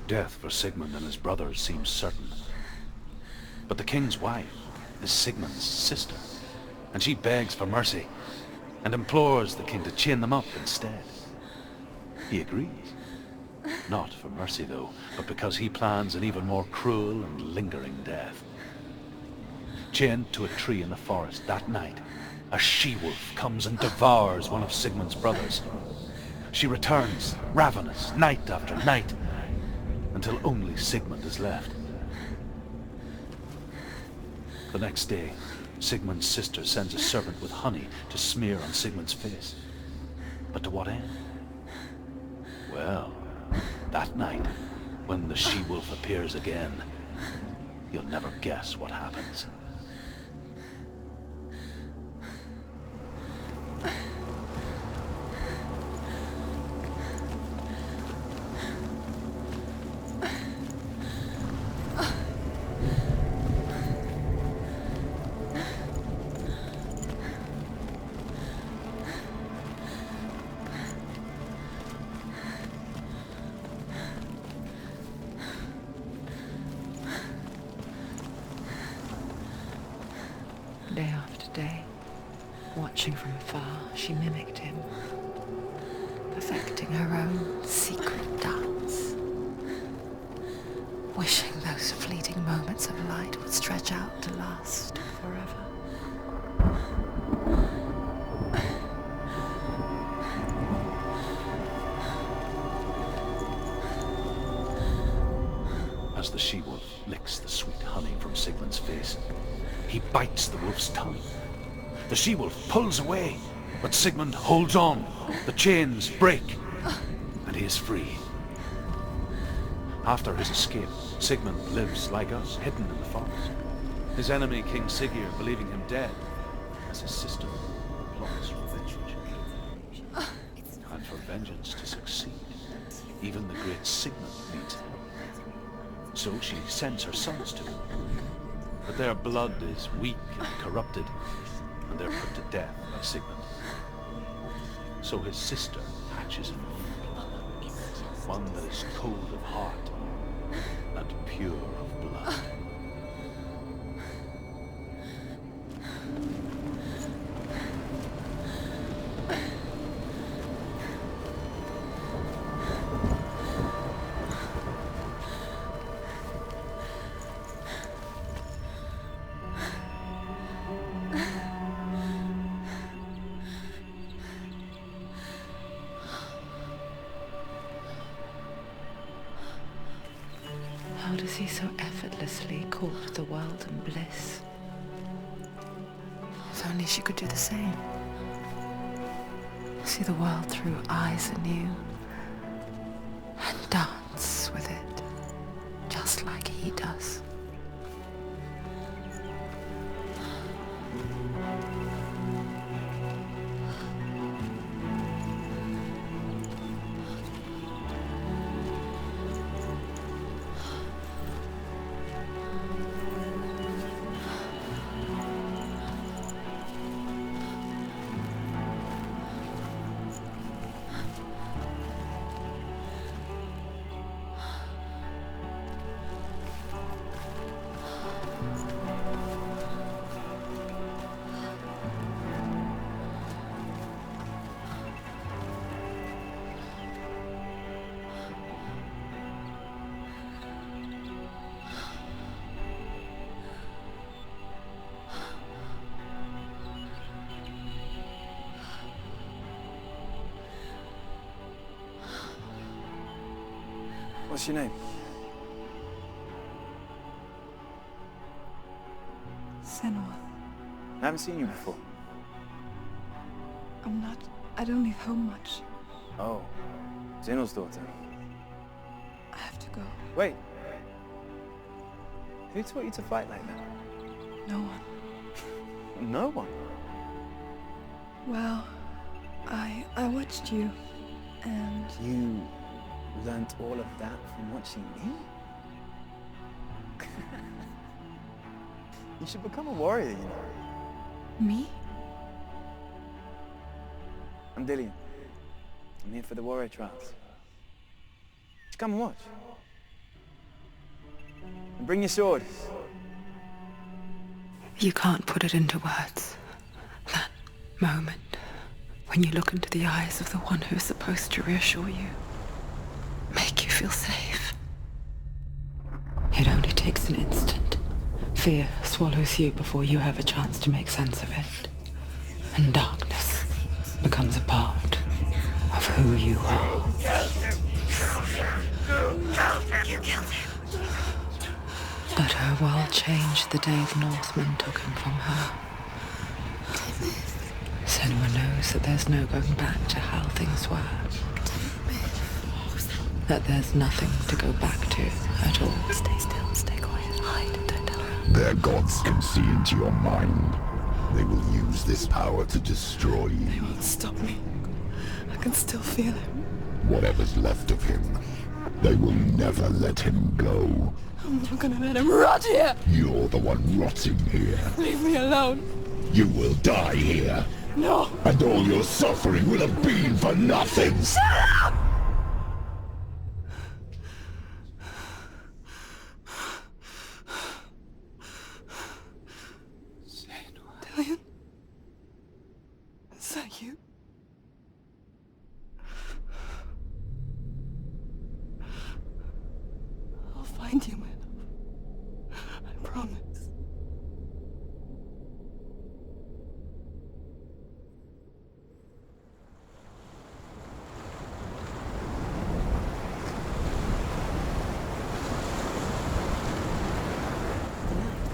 Death for Sigmund and his brothers seems certain. But the king's wife is Sigmund's sister, and she begs for mercy and implores the king to chain them up instead. He agrees. Not for mercy though, but because he plans an even more cruel and lingering death. Chained to a tree in the forest that night, a she-wolf comes and devours one of Sigmund's brothers. She returns, ravenous, night after night, until only Sigmund is left. The next day, Sigmund's sister sends a servant with honey to smear on Sigmund's face. But to what end? Well, that night, when the she-wolf appears again, you'll never guess what happens. Day after day, watching from afar, she mimicked him, perfecting her own secret dance, wishing those fleeting moments of light would stretch out to last forever. As the she-wolf licks the sweet honey from Sigmund's face, he bites the wolf's tongue. The she-wolf pulls away, but Sigmund holds on. The chains break, and he is free. After his escape, Sigmund lives like us, hidden in the forest. His enemy, King Siggeir, believing him dead, as his sister plots revenge. And for vengeance to succeed, even the great Sigmund needs him. So she sends her sons to him. But their blood is weak and corrupted, and they're put to death by Sigmund. So his sister hatches him a plan, one that is cold of heart and pure of blood. How does he so effortlessly court the world and bliss? If only she could do the same. See the world through eyes anew and dance with it, just like he does. What's your name? Senua. I haven't seen you before. I don't leave home much. Oh, Zenua's daughter. I have to go. Wait. Who taught you to fight like that? No one. No one. Well, I watched you, and... You learnt all of that from watching me? You should become a warrior, you know. Me? I'm Dillian. I'm here for the warrior trials. Just come and watch. And bring your sword. You can't put it into words. That moment when you look into the eyes of the one who is supposed to reassure you, make you feel safe. It only takes an instant. Fear swallows you before you have a chance to make sense of it. And darkness becomes a part of who you are. You killed him. But her world changed the day the Northmen took him from her. Senua knows that there's no going back to how things were. That there's nothing to go back to at all. Stay still, stay quiet, hide, don't tell her. Their gods can see into your mind. They will use this power to destroy you. They won't stop me. I can still feel him. Whatever's left of him, they will never let him go. I'm not gonna let him rot here! You're the one rotting here. Leave me alone! You will die here. No! And all your suffering will have been for nothing. Shut up! Dillian? Is that you? I'll find you, my love. I promise.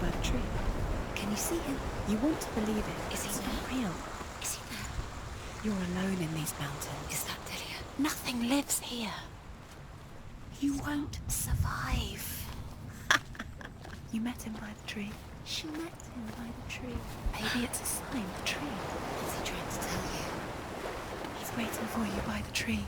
By the tree. Can you see him? You want to believe it. Is he not real? Is he there? You're alone in these mountains. Is that Dillian? Nothing lives here. You won't survive. You met him by the tree. She met him by the tree. Maybe it's a sign, the tree. What's he trying to tell you? He's waiting for you by the tree.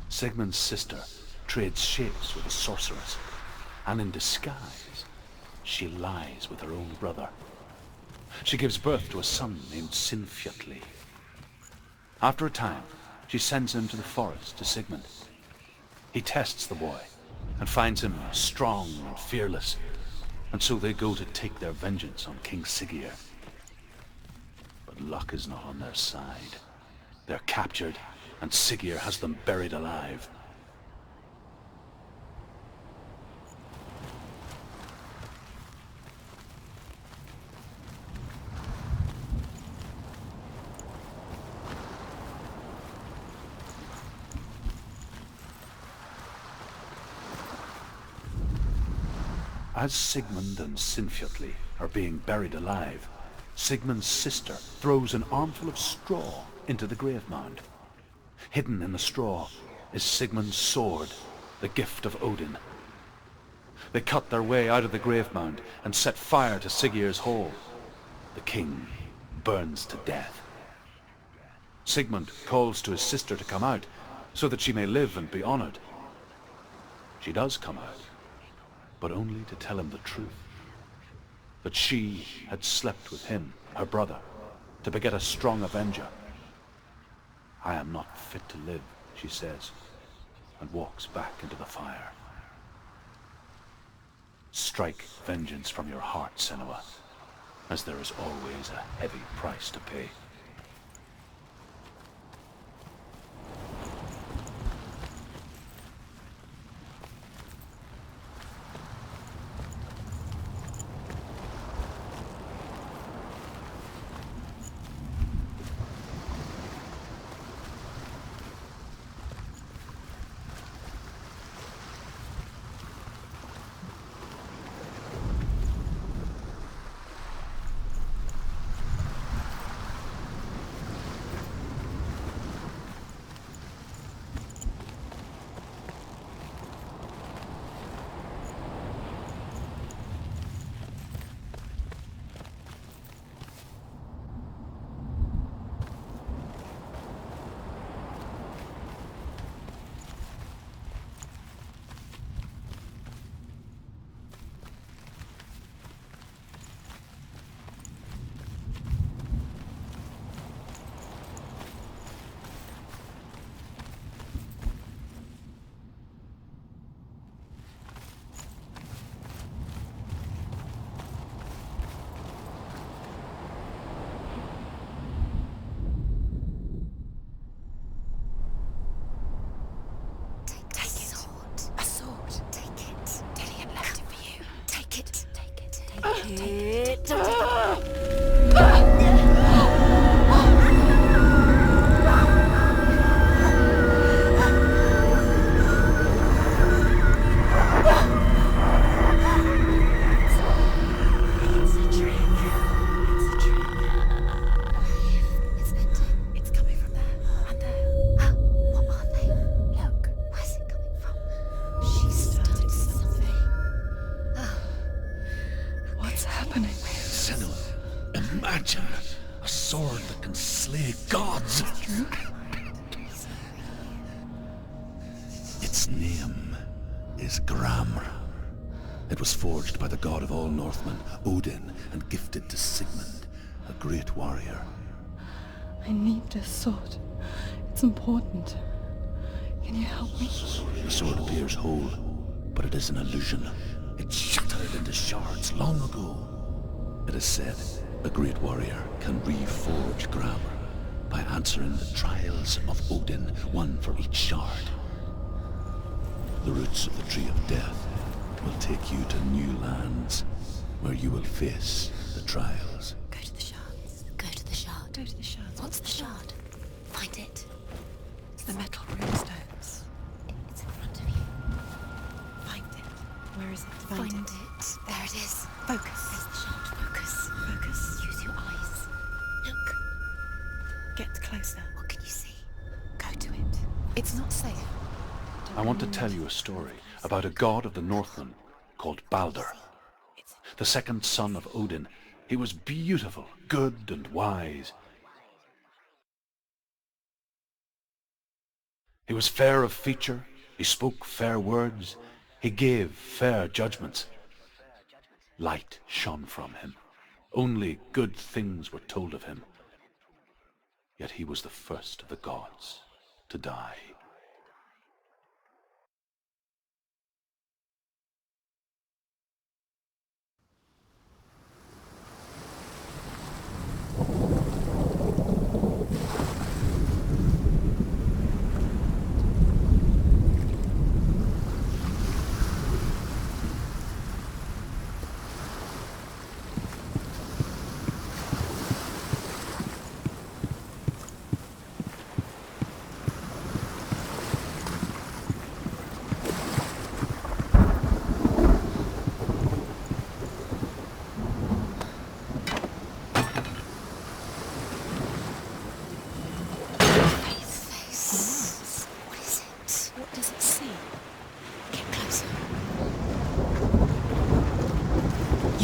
Sigmund's sister trades shapes with a sorceress, and in disguise, she lies with her own brother. She gives birth to a son named Sinfjotli. After a time, she sends him to the forest to Sigmund. He tests the boy and finds him strong and fearless, and so they go to take their vengeance on King Siggeir. But luck is not on their side. They're captured, and Siggeir has them buried alive. As Sigmund and Sinfjotli are being buried alive, Sigmund's sister throws an armful of straw into the grave mound. Hidden in the straw is Sigmund's sword, the gift of Odin. They cut their way out of the grave mound and set fire to Siggeir's hall. The king burns to death. Sigmund calls to his sister to come out so that she may live and be honored. She does come out, but only to tell him the truth. That she had slept with him, her brother, to beget a strong avenger. I am not fit to live, she says, and walks back into the fire. Strike vengeance from your heart, Senua, as there is always a heavy price to pay. Imagine a sword that can slay gods. Its name is Gramr. It was forged by the god of all Northmen, Odin, and gifted to Sigmund, a great warrior. I need this sword. It's important. Can you help me? The sword appears whole, but it is an illusion. It shattered into shards long ago. It is said a great warrior can reforge Gramr by answering the trials of Odin, one for each shard. The roots of the Tree of Death will take you to new lands, where you will face the trials. Go to the shards. Go to the shard. Go to the shards. What's the shard? Find it. It's the metal runestones. It's in front of you. Find it. Where is it? Find it. There it is. Focus. There's the shard. Focus. Focus. Use your eyes. Look. Get closer. What can you see? Go to it. It's not safe. I want to tell you a story about a god of the Northmen called Baldur. The second son of Odin. He was beautiful, good, and wise. He was fair of feature, he spoke fair words, he gave fair judgments. Light shone from him. Only good things were told of him. Yet he was the first of the gods to die.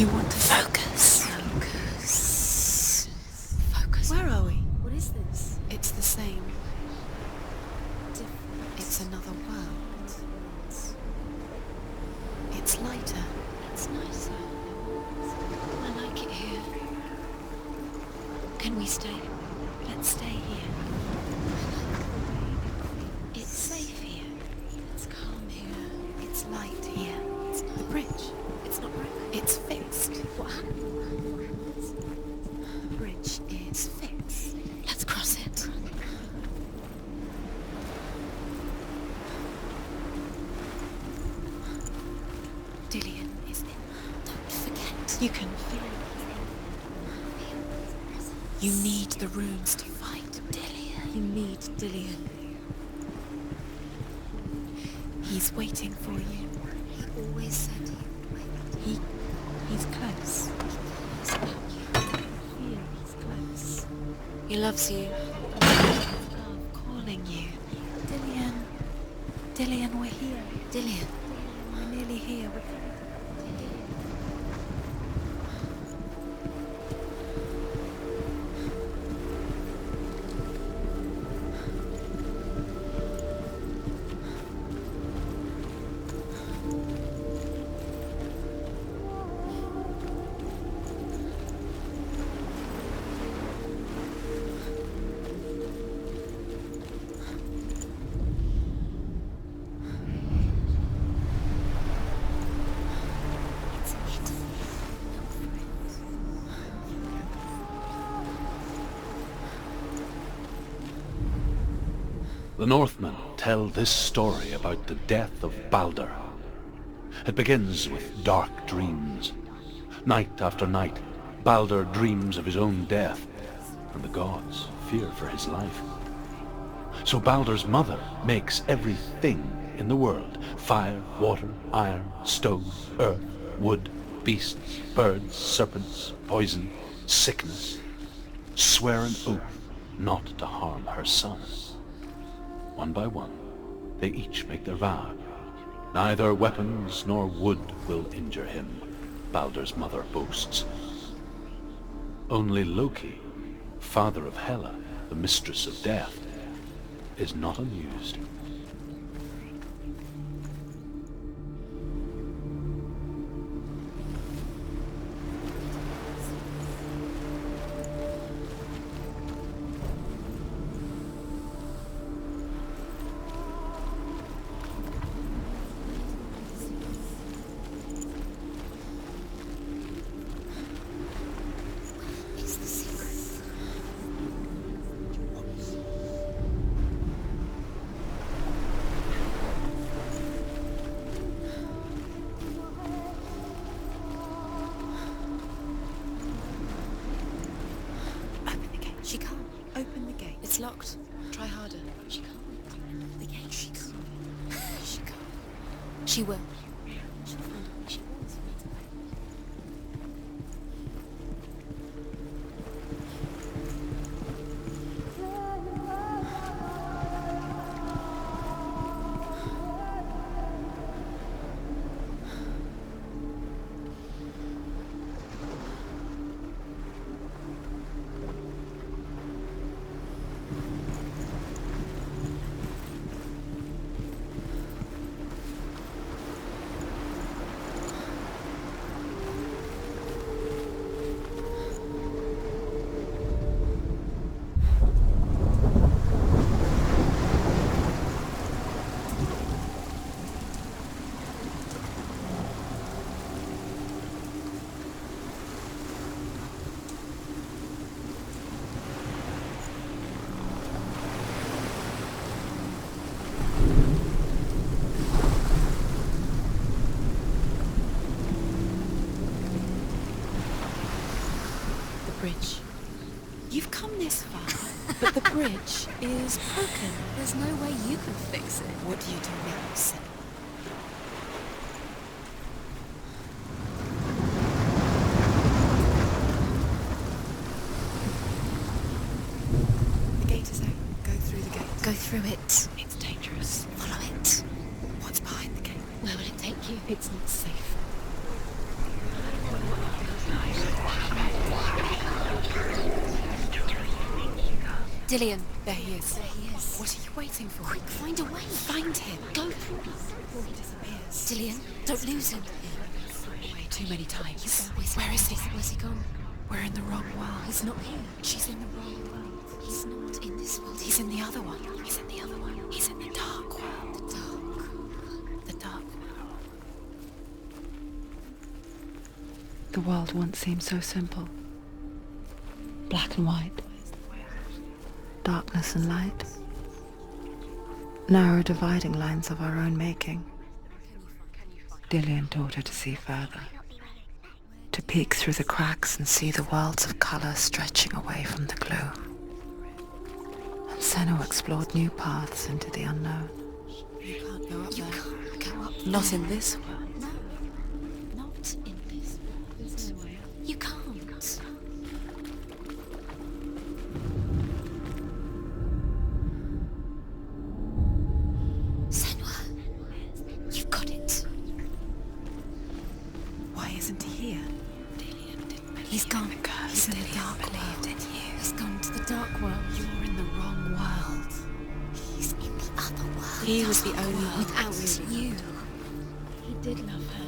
You want to focus. Focus. Focus. Where are we? What is this? It's the same. Different. It's another world. It's lighter. It's nicer. I like it here. Can we stay? Let's stay here. It's safe here. It's calm here. It's light here. It's not the bridge. It's not broken. It's fixed. What happened? The bridge is fixed. Let's cross it. Dillion is in. Don't forget. You can feel it. You need the runes to fight Dillion. You need Dillion. He's waiting for you. He always said he's close. He cares about you. Feel he's close. He loves you. Love calling you. Dillion. Dillion, we're here. Dillion. We're nearly here. The Northmen tell this story about the death of Baldur. It begins with dark dreams. Night after night, Baldur dreams of his own death, and the gods fear for his life. So Baldur's mother makes everything in the world: fire, water, iron, stone, earth, wood, beasts, birds, serpents, poison, sickness, swear an oath not to harm her son. One by one, they each make their vow. Neither weapons nor wood will injure him, Baldur's mother boasts. Only Loki, father of Hela, the mistress of death, is not amused. She can't. Open the gate. It's locked. Try harder. She can't. The gate. She can't. She can't. She will. She'll find a way. She wants me to. Bridge. You've come this far, but the bridge is broken. There's no way you can fix it. What do you do now, Senua? The gate is open. Go through the gate. Go through it. It's dangerous. Follow it. What's behind the gate? Where will it take you? It's not safe. Dillion, there he is. There he is. What are you waiting for? Quick, find a way. Find him. Go. Before he disappears. Dillion, don't lose him. Way too many times. Where is he? Where's he gone? We're in the wrong world. He's not here. She's in the wrong world. He's not in this world. He's in the other one. He's in the other one. He's in the dark world. The dark. The dark world. The world once seemed so simple. Black and white. Darkness and light. Narrow dividing lines of our own making. Dillion taught her to see further. To peek through the cracks and see the worlds of colour stretching away from the gloom. And Senua explored new paths into the unknown. You can't go up there. You can't go up there. Not in this world. No. Not in this world. There's no way up. You can't. Senua, you've got it. Why isn't he here? He's gone. He's in the dark world. He's gone to the dark world. You're in the wrong world. He's in the other world. He was the only one without you. He did love her.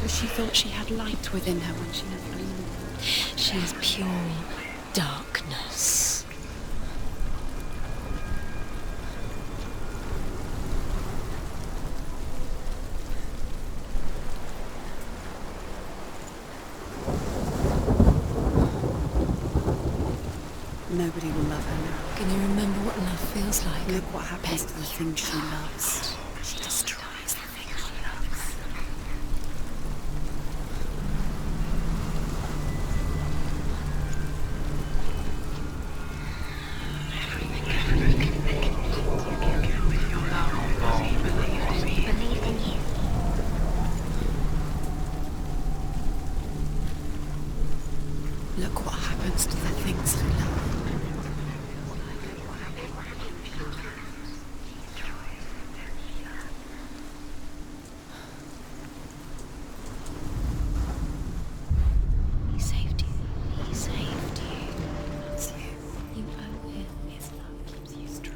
She thought she had light within her when she never knew. She is pure darkness. Nobody will love her now. Can you remember what love feels like? Look what happens to the things she loves. She destroys the things she loves. Look what happens to the things you love. He saved you. He saved you. That's you. You owe him. His love keeps you strong.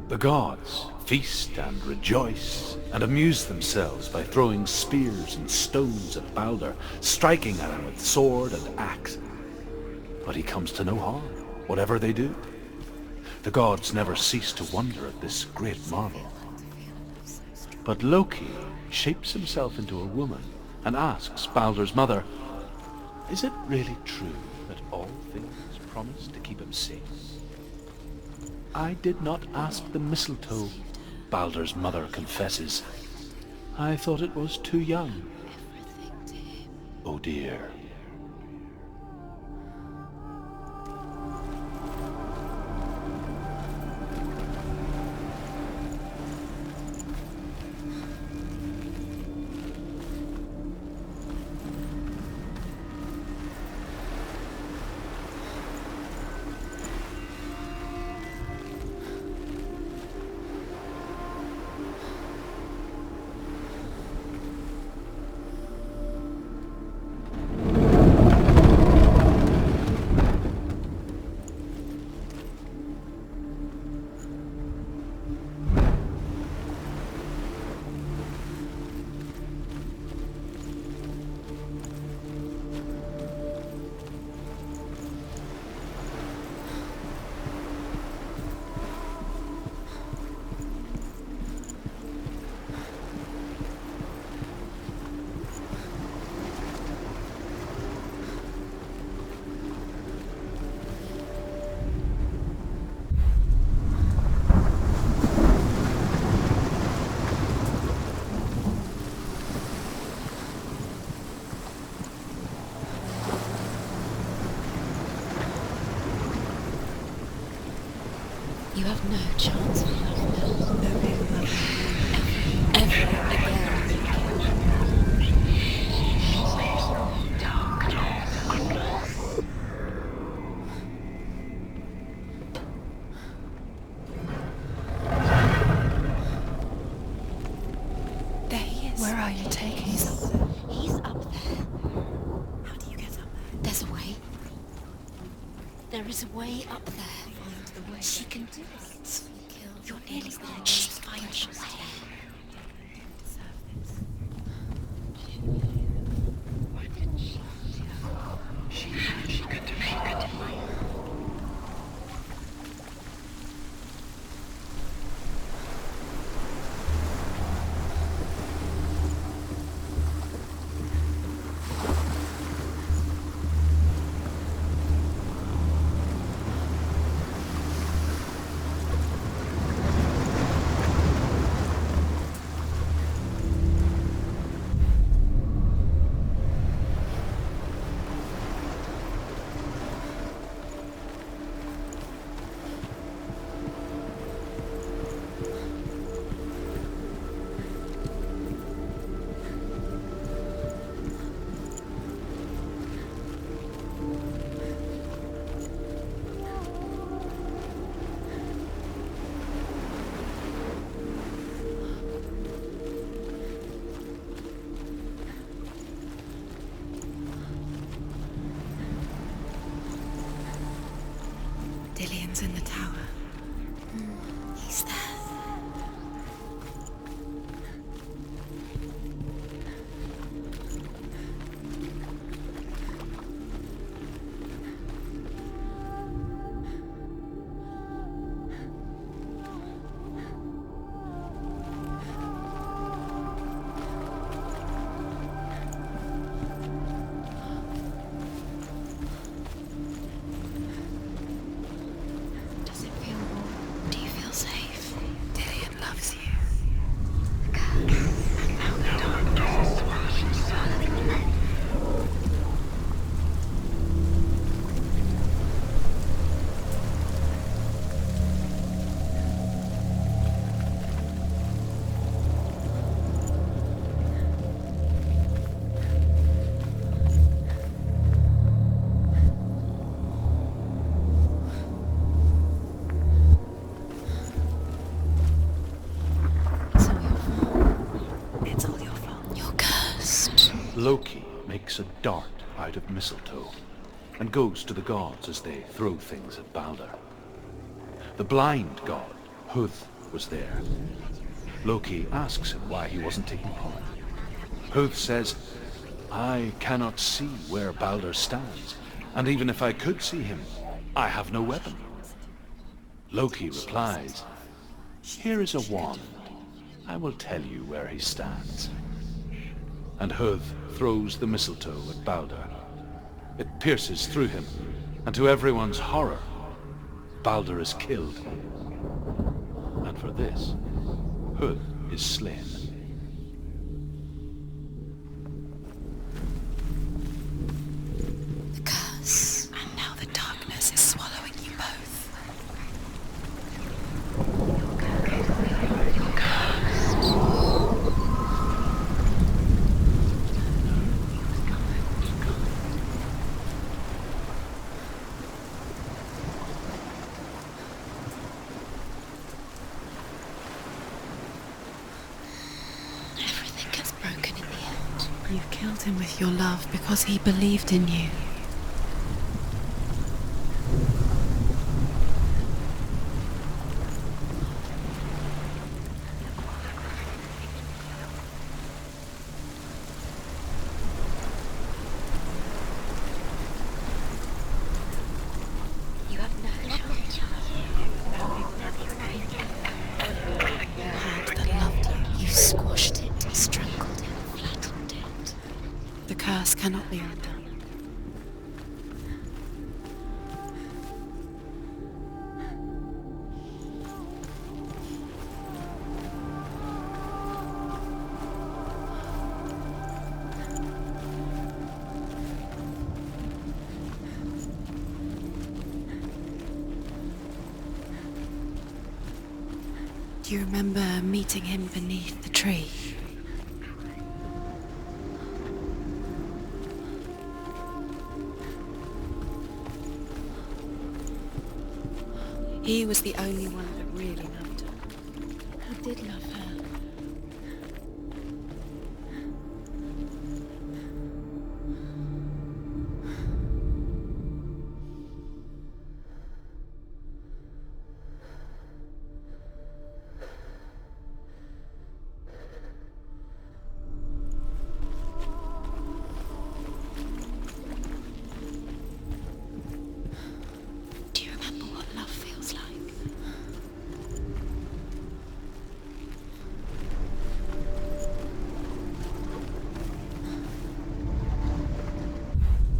The gods feast and rejoice and amuse themselves by throwing spears and stones at Baldur, striking at him with sword and axe. But he comes to no harm, whatever they do. The gods never cease to wonder at this great marvel. But Loki shapes himself into a woman and asks Baldur's mother, "Is it really true that all things promise to keep him safe?" "I did not ask the mistletoe," Baldur's mother confesses. "I thought it was too young." Oh dear. have no chance for love now. No big love. Ever again. There he is. Where are you taking He's us? up there. He's up there. How do you get up there? There's a way. There is a way up there. Find the way. She can do it. You're nearly there. She's find your way. Dillian's in the tower. He's there. Does it feel warm? Do you feel safe? Dillian loves you. It's all your fault. It's all your fault. You're cursed. Loki makes a dart out of mistletoe and goes to the gods as they throw things at Balder. The blind god, Huth, was there. Loki asks him why he wasn't taking part. Huth says, I cannot see where Balder stands, and even if I could see him, I have no weapon. Loki replies, here is a wand. I will tell you where he stands. And Huth throws the mistletoe at Balder. It pierces through him, and to everyone's horror, Balder is killed. And for this, Huth is slain. The curse. And now the darkness is swallowing you both. Everything gets broken in the end. You killed him with your love because he believed in you. You have no chance. Hand that loved you. You squashed it, strangled it, flattened it. The curse cannot be undone. Do you remember meeting him beneath the tree? He was the only one that really loved her. He did love her. Do you remember what love feels like?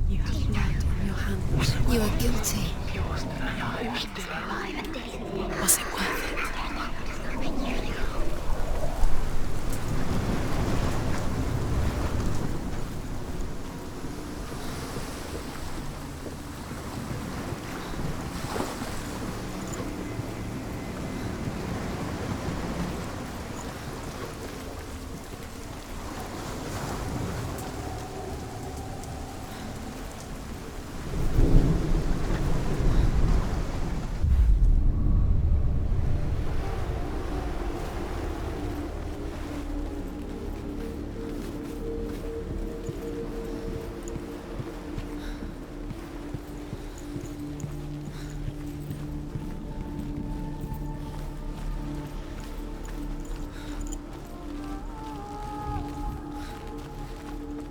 You have blood on your hands. You are guilty. Was it worth it?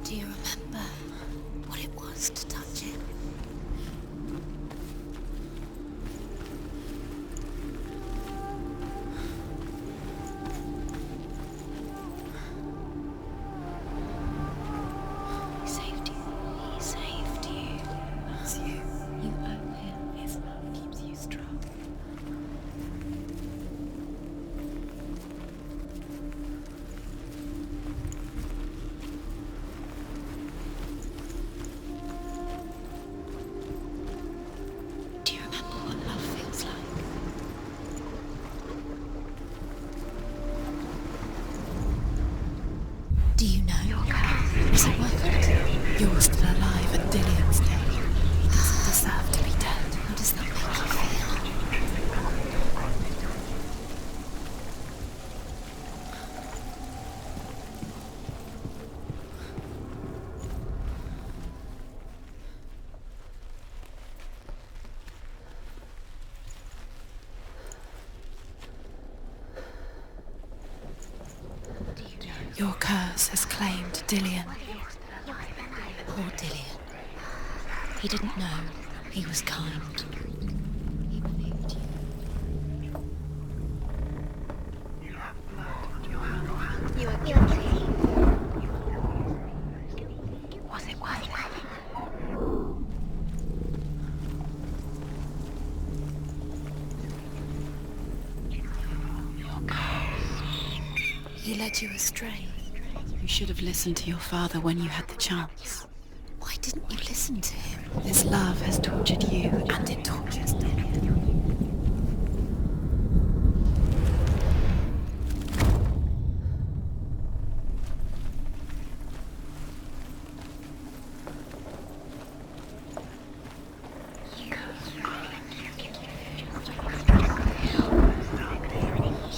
Do you remember what it was to touch it? He saved you. He saved you. That's you. You owe him. His love keeps you strong. Do you remember what love feels like? Do you know? Was it worth it? You're still alive at Dillian's day. He doesn't deserve to be dead. How does that make you feel? Your curse has claimed Dillian. Poor Dillian. He didn't know. He was kind. He believed you. You are guilty. Was it worth it? He led you astray. You should have listened to your father when you had the chance. Why didn't you listen to him? His love has tortured you, and it tortures Dillian.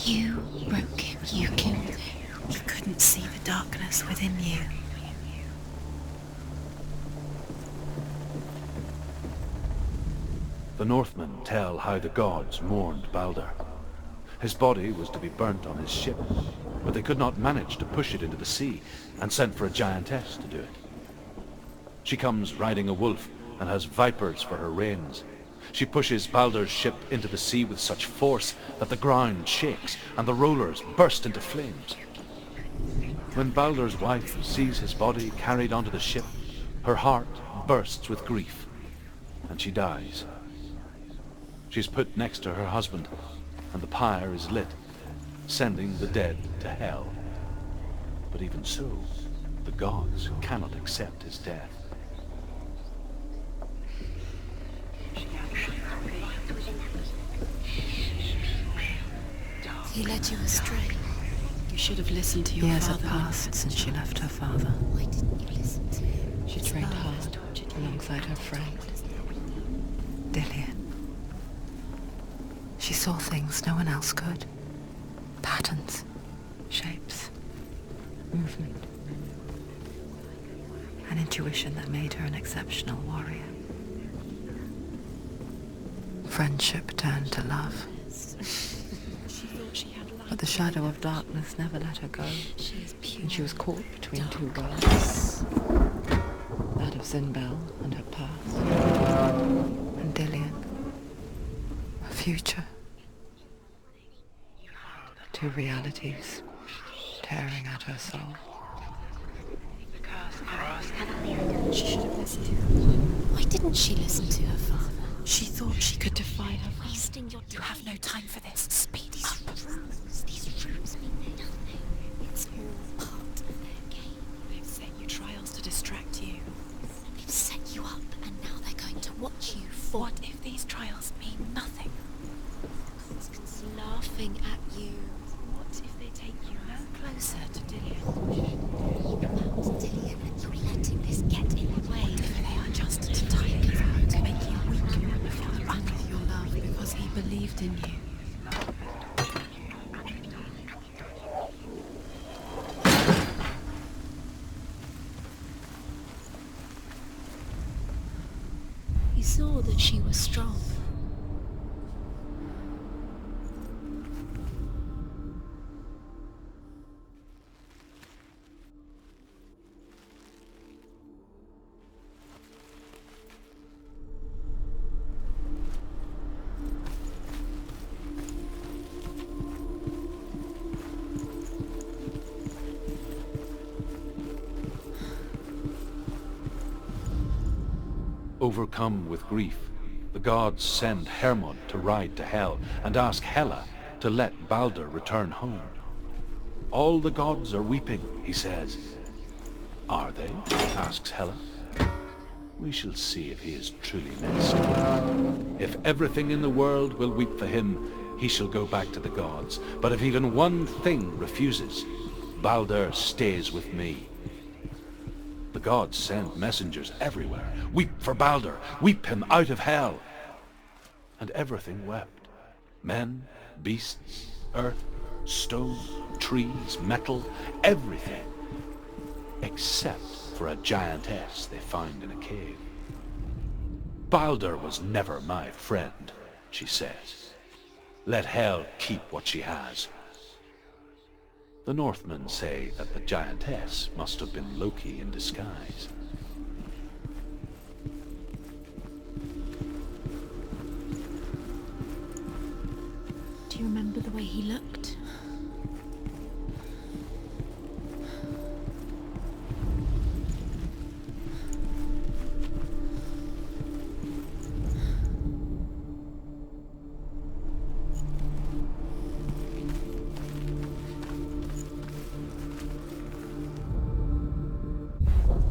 You broke him. You killed him. He couldn't see the darkness within you. The Northmen tell how the gods mourned Baldur. His body was to be burnt on his ship, but they could not manage to push it into the sea, and sent for a giantess to do it. She comes riding a wolf and has vipers for her reins. She pushes Baldur's ship into the sea with such force that the ground shakes and the rollers burst into flames. When Baldur's wife sees his body carried onto the ship, her heart bursts with grief, and she dies. She's put next to her husband, and the pyre is lit, sending the dead to hell. But even so, the gods cannot accept his death. He led you astray. You should have listened to your Years father. had passed since she left her father. Why didn't you listen to him? She trained hard alongside her friend, Dillian. She saw things no one else could. Patterns, shapes, movement. An intuition that made her an exceptional warrior. Friendship turned to love. But the shadow of darkness never let her go, and she was caught between two worlds. That of Zinbel and her past, and Dillian, her future. Two realities tearing at her soul. She should have listened to him. Why didn't she listen to her father? She thought she could defy her father. Wasting your time. You have no time for this. Speed up. These rules mean nothing. It's all part of their game. They've set you trials to distract you. They've set you up, and now they're going to watch you for... What if these trials mean nothing? It's laughing at you. What if they take you no closer to Dillian? About Dillian, and you're letting this get in the way. What if they are just to tire you out, to make you weak before the run with your love because he believed in you? He saw that she was strong. Overcome with grief, the gods send Hermod to ride to Hell and ask Hela to let Balder return home. All the gods are weeping, he says. Are they? Asks Hela. We shall see if he is truly missed. If everything in the world will weep for him, he shall go back to the gods. But if even one thing refuses, Balder stays with me. The gods send messengers everywhere. Weep for Balder! Weep him out of Hell! And everything wept. Men, beasts, earth, stone, trees, metal, everything. Except for a giantess they found in a cave. Balder was never my friend, she says. Let Hell keep what she has. The Northmen say that the giantess must have been Loki in disguise. Do you remember the way he looked?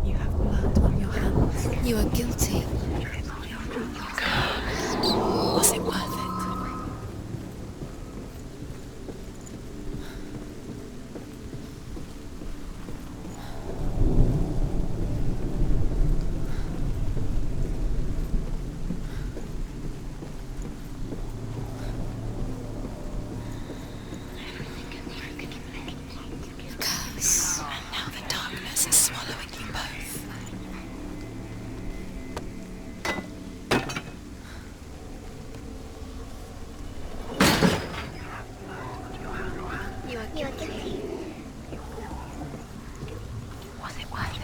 You have blood on your hands. You are guilty. Was it worth it? Curse. And now the darkness is swallowing you both. You are guilty. Was it worth it?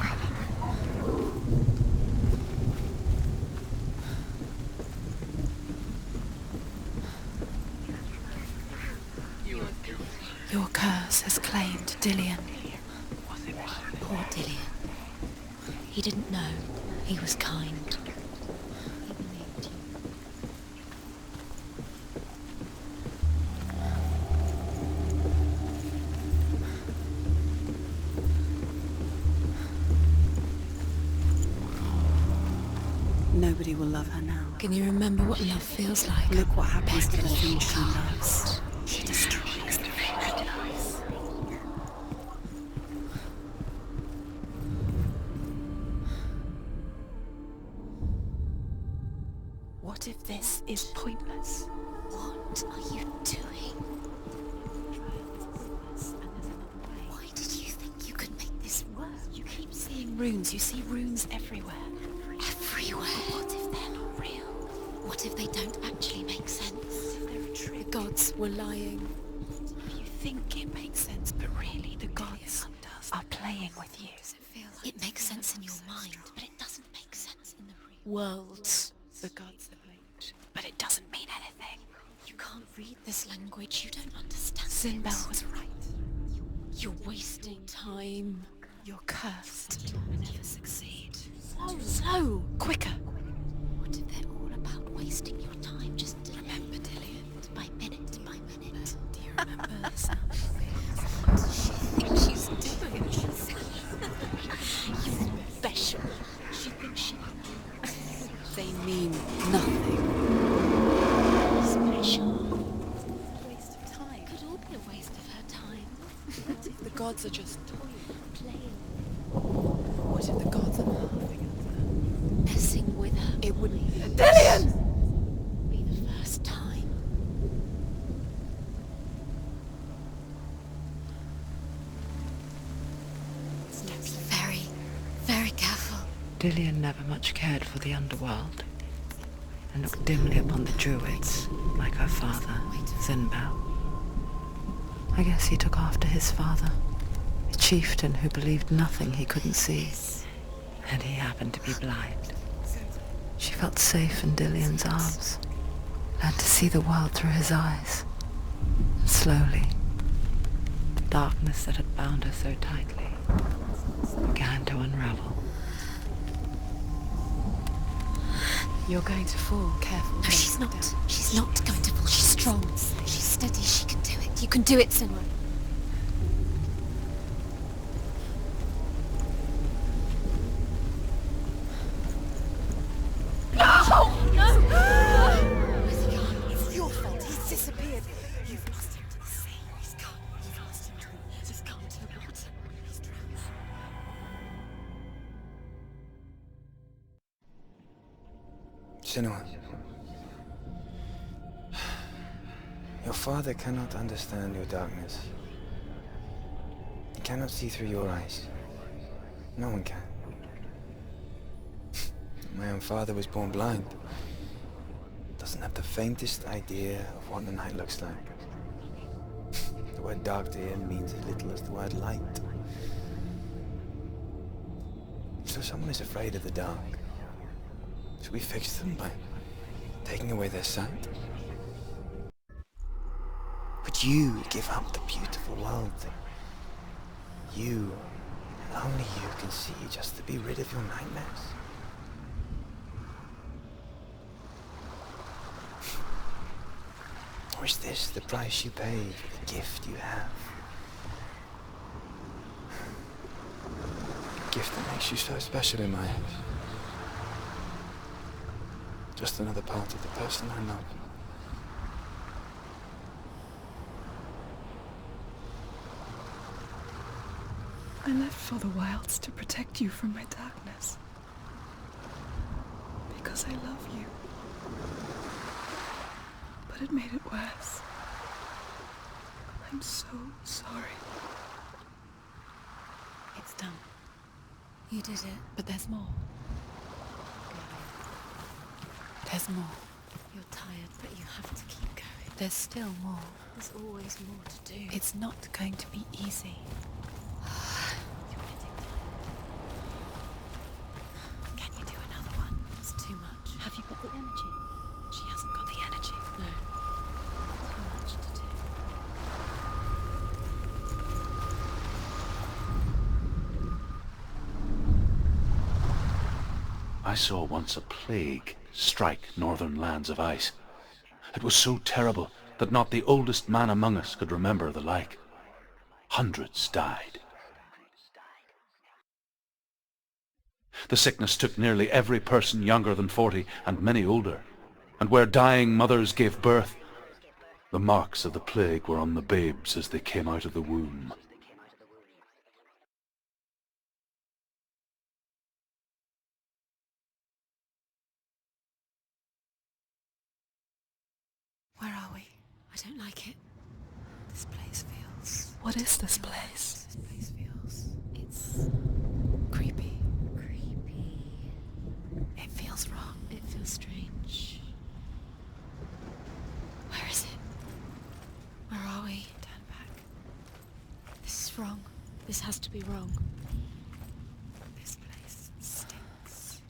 Your curse has claimed Dillian. Poor Dillian. He didn't know. He was kind. He believed you. Nobody will love her now. Can you remember what love feels like? Look what happens to the things she loves. She destroys the What if this is pointless? What are you doing? Why did you think you could make this work? You keep seeing runes. You see runes everywhere. Everywhere? What if they're not real? What if they don't actually make sense? They're a trick. The gods were lying. You think it makes sense, but really the gods are playing with you. It makes sense in your mind, but it doesn't make sense in the real world. The gods have linked, but it doesn't mean anything. You can't read this language. You don't understand. Sinbel was right. You're wasting time. You're cursed. You'll never succeed. Slow! Quicker! What if they're all about wasting your time? Just remember, Dillian, by minute by minute. Do you remember the sound? What does she think she's doing? You special. She thinks she... They mean nothing. Special. Waste of time. Could all be a waste of her time. What if the gods are just toying, playing? What if the gods are laughing at her? Messing with her? It wouldn't be... Dillian! Be the first time. Be very, very careful. Dillian never much cared for the underworld, and looked dimly upon the druids, like her father, Sinbel. I guess he took after his father, a chieftain who believed nothing he couldn't see, and he happened to be blind. She felt safe in Dillian's arms, learned to see the world through his eyes. And slowly, the darkness that had bound her so tightly began to unravel. You're going to fall. Careful. No, she's not. She's not going to fall. She's strong. She's steady. She can do it. You can do it, Senua. No! Where's he gone? It's your fault. He's disappeared. You've lost him to the sea. He's gone. You've lost him to... Just gone to the water. He's drowned. Senua. Your father cannot understand your darkness. He cannot see through your eyes. No one can. My own father was born blind. Doesn't have the faintest idea of what the night looks like. The word dark to him means as little as the word light. So someone is afraid of the dark. Should we fix them by taking away their sight? Would you give up the beautiful world that you, and only you, can see just to be rid of your nightmares? Or is this the price you pay for the gift you have? A gift that makes you so special in my eyes. Just another part of the person I love. I left for the wilds to protect you from my darkness. Because I love you. But it made it worse. I'm so sorry. It's done. You did it. But there's more. There's more. You're tired, but you have to keep going. There's still more. There's always more to do. It's not going to be easy. You're getting tired. Can you do another one? It's too much. Have you got the energy? She hasn't got the energy. No. Too much to do. I saw once a plague strike northern lands of ice. It was so terrible that not the oldest man among us could remember the like. Hundreds died. The sickness took nearly every person younger than 40 and many older, and where dying mothers gave birth, the marks of the plague were on the babes as they came out of the womb. Where are we? I don't like it. This place feels... What is this place? This place feels... It's... creepy. Creepy. It feels wrong. It feels strange. Where is it? Where are we? Turn back. This is wrong. This has to be wrong. This place stinks.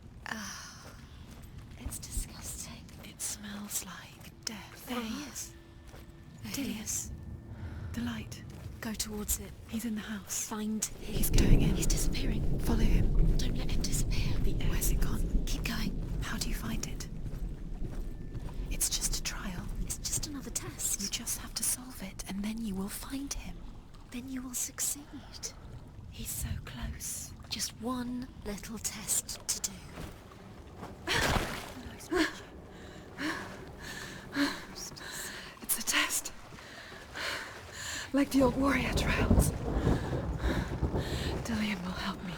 It's disgusting. It smells like death. There he is. There he is. The light. Go towards it. He's in the house. Find him. He's going in. He's disappearing. Follow him. Don't let him disappear. Where's it gone? Keep going. How do you find it? It's just a trial. It's just another test. You just have to solve it, and then you will find him. Then you will succeed. He's so close. Just one little test to do. It's a test. Like the old warrior trials. Dillion will help me.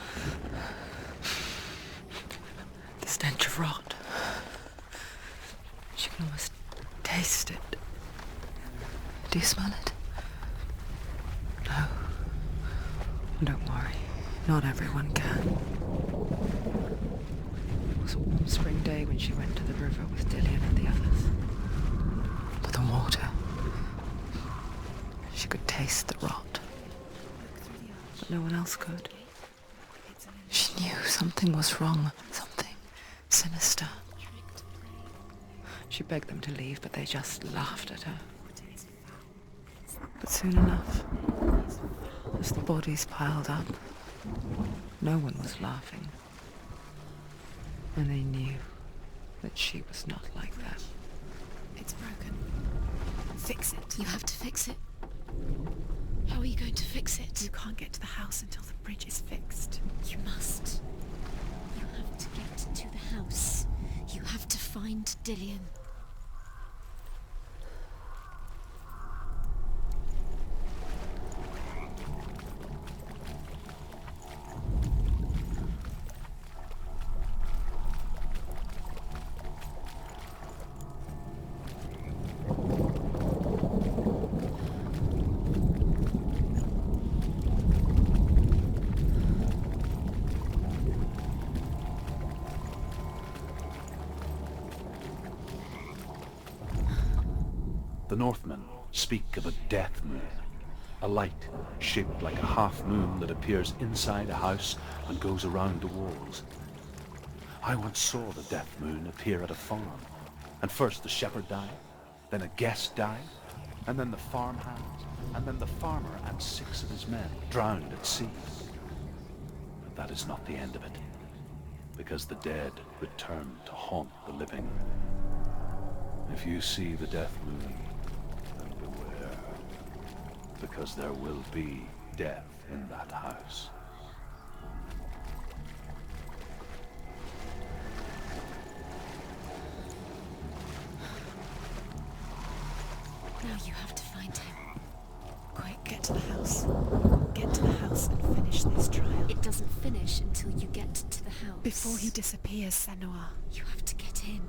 The stench of rot. She can almost taste it. Do you smell it? No. Don't worry. Not everyone can. It was a warm spring day when she went to the river with Dillion and the others. But the water... She could taste the rot. But no one else could. She knew something was wrong. Something sinister. She begged them to leave, but they just laughed at her. But soon enough, as the bodies piled up, no one was laughing. And they knew that she was not like that. It's broken. Fix it. You have to fix it. How are you going to fix it? You can't get to the house until the bridge is fixed. You must. You have to get to the house. You have to find Dillion. The Northmen speak of a death moon, a light shaped like a half moon that appears inside a house and goes around the walls. I once saw the death moon appear at a farm, and first the shepherd died, then a guest died, and then the farmhands, and then the farmer and 6 of his men drowned at sea. But that is not the end of it, because the dead return to haunt the living. If you see the death moon, then beware, because there will be death in that house. Now you have to find him. Quick, get to the house. Get to the house and finish this trial. It doesn't finish until you get to the house. Before he disappears, Senua. You have to get in.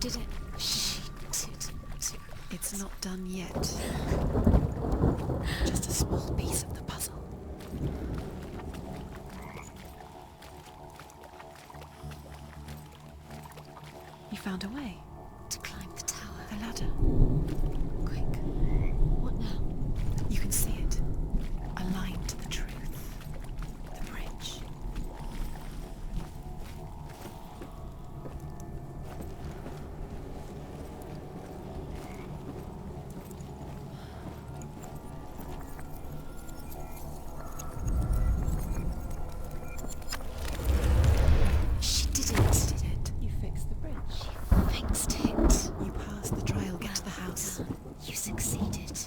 did it. She did it. It's not done yet. Just a small piece of the puzzle. You found a way. To climb the tower. The ladder. Quick. What now? You can see it. Aligned to the truth. The bridge. She did it. Did it. You fixed the bridge. Fixed it. You passed the trial, get to the house. You succeeded.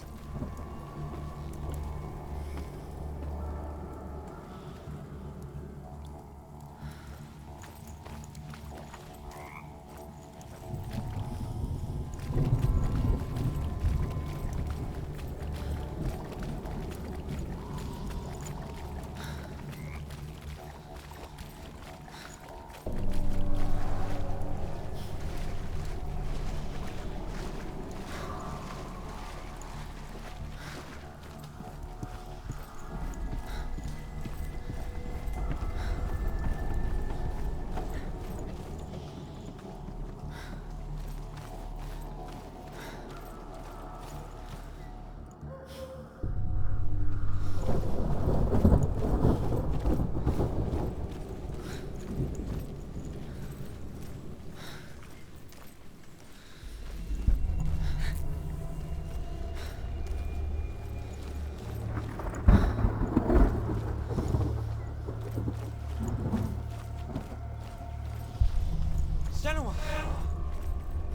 Senua!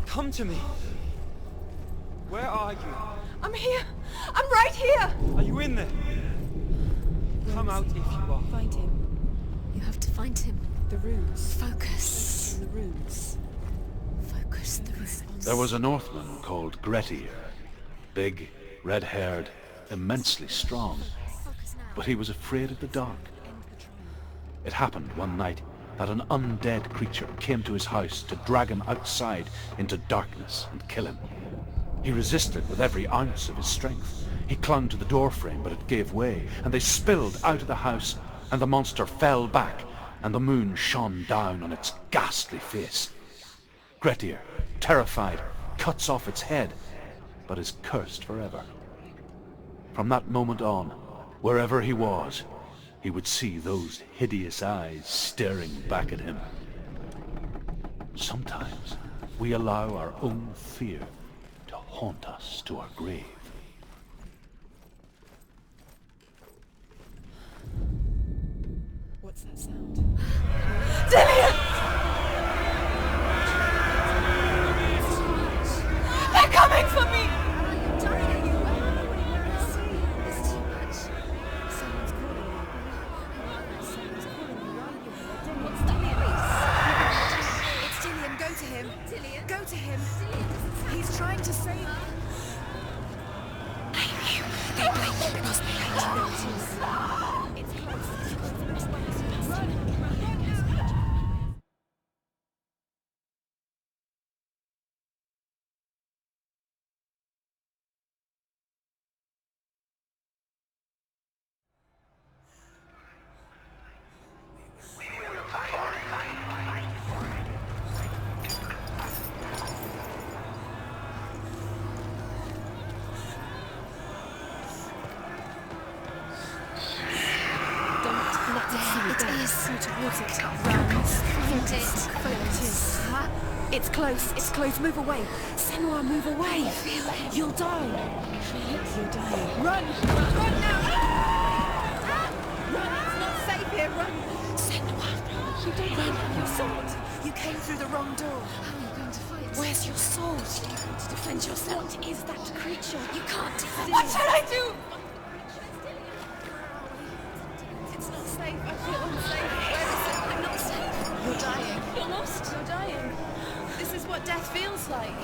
Come to me! Where are you? I'm here! I'm right here! Are you in there? Come out if you are. Find him. You have to find him. The runes. Focus. The runes. Focus the runes. There was a Northman called Grettir. Big, red-haired, immensely strong. But he was afraid of the dark. It happened one night that an undead creature came to his house to drag him outside into darkness and kill him. He resisted with every ounce of his strength. He clung to the doorframe, but it gave way, and they spilled out of the house, and the monster fell back, and the moon shone down on its ghastly face. Grettir, terrified, cuts off its head, but is cursed forever. From that moment on, wherever he was, he would see those hideous eyes staring back at him. Sometimes we allow our own fear to haunt us to our grave. What's that sound? They're coming for me! You're dying. It's too much. Someone's calling you. Someone's calling you. What's that voice? It's Dillian. Go to him. Dillian? Go to him. He's trying to save you. They blame you because they hate you. It's close. Run! It's close. It's close. Move away. Senua, move away. You'll die. You're dying. Run! Run now! Run! It's not safe here. Run! Senua, you don't have your sword. You came through the wrong door. How are you going to fight? Where's your sword? To defend yourself. What is that creature? You can't defend it. What should I do? It's not safe. I feel unsafe. Where is it? I'm not safe. You're dying. You're lost. You're dying. This is what death feels like.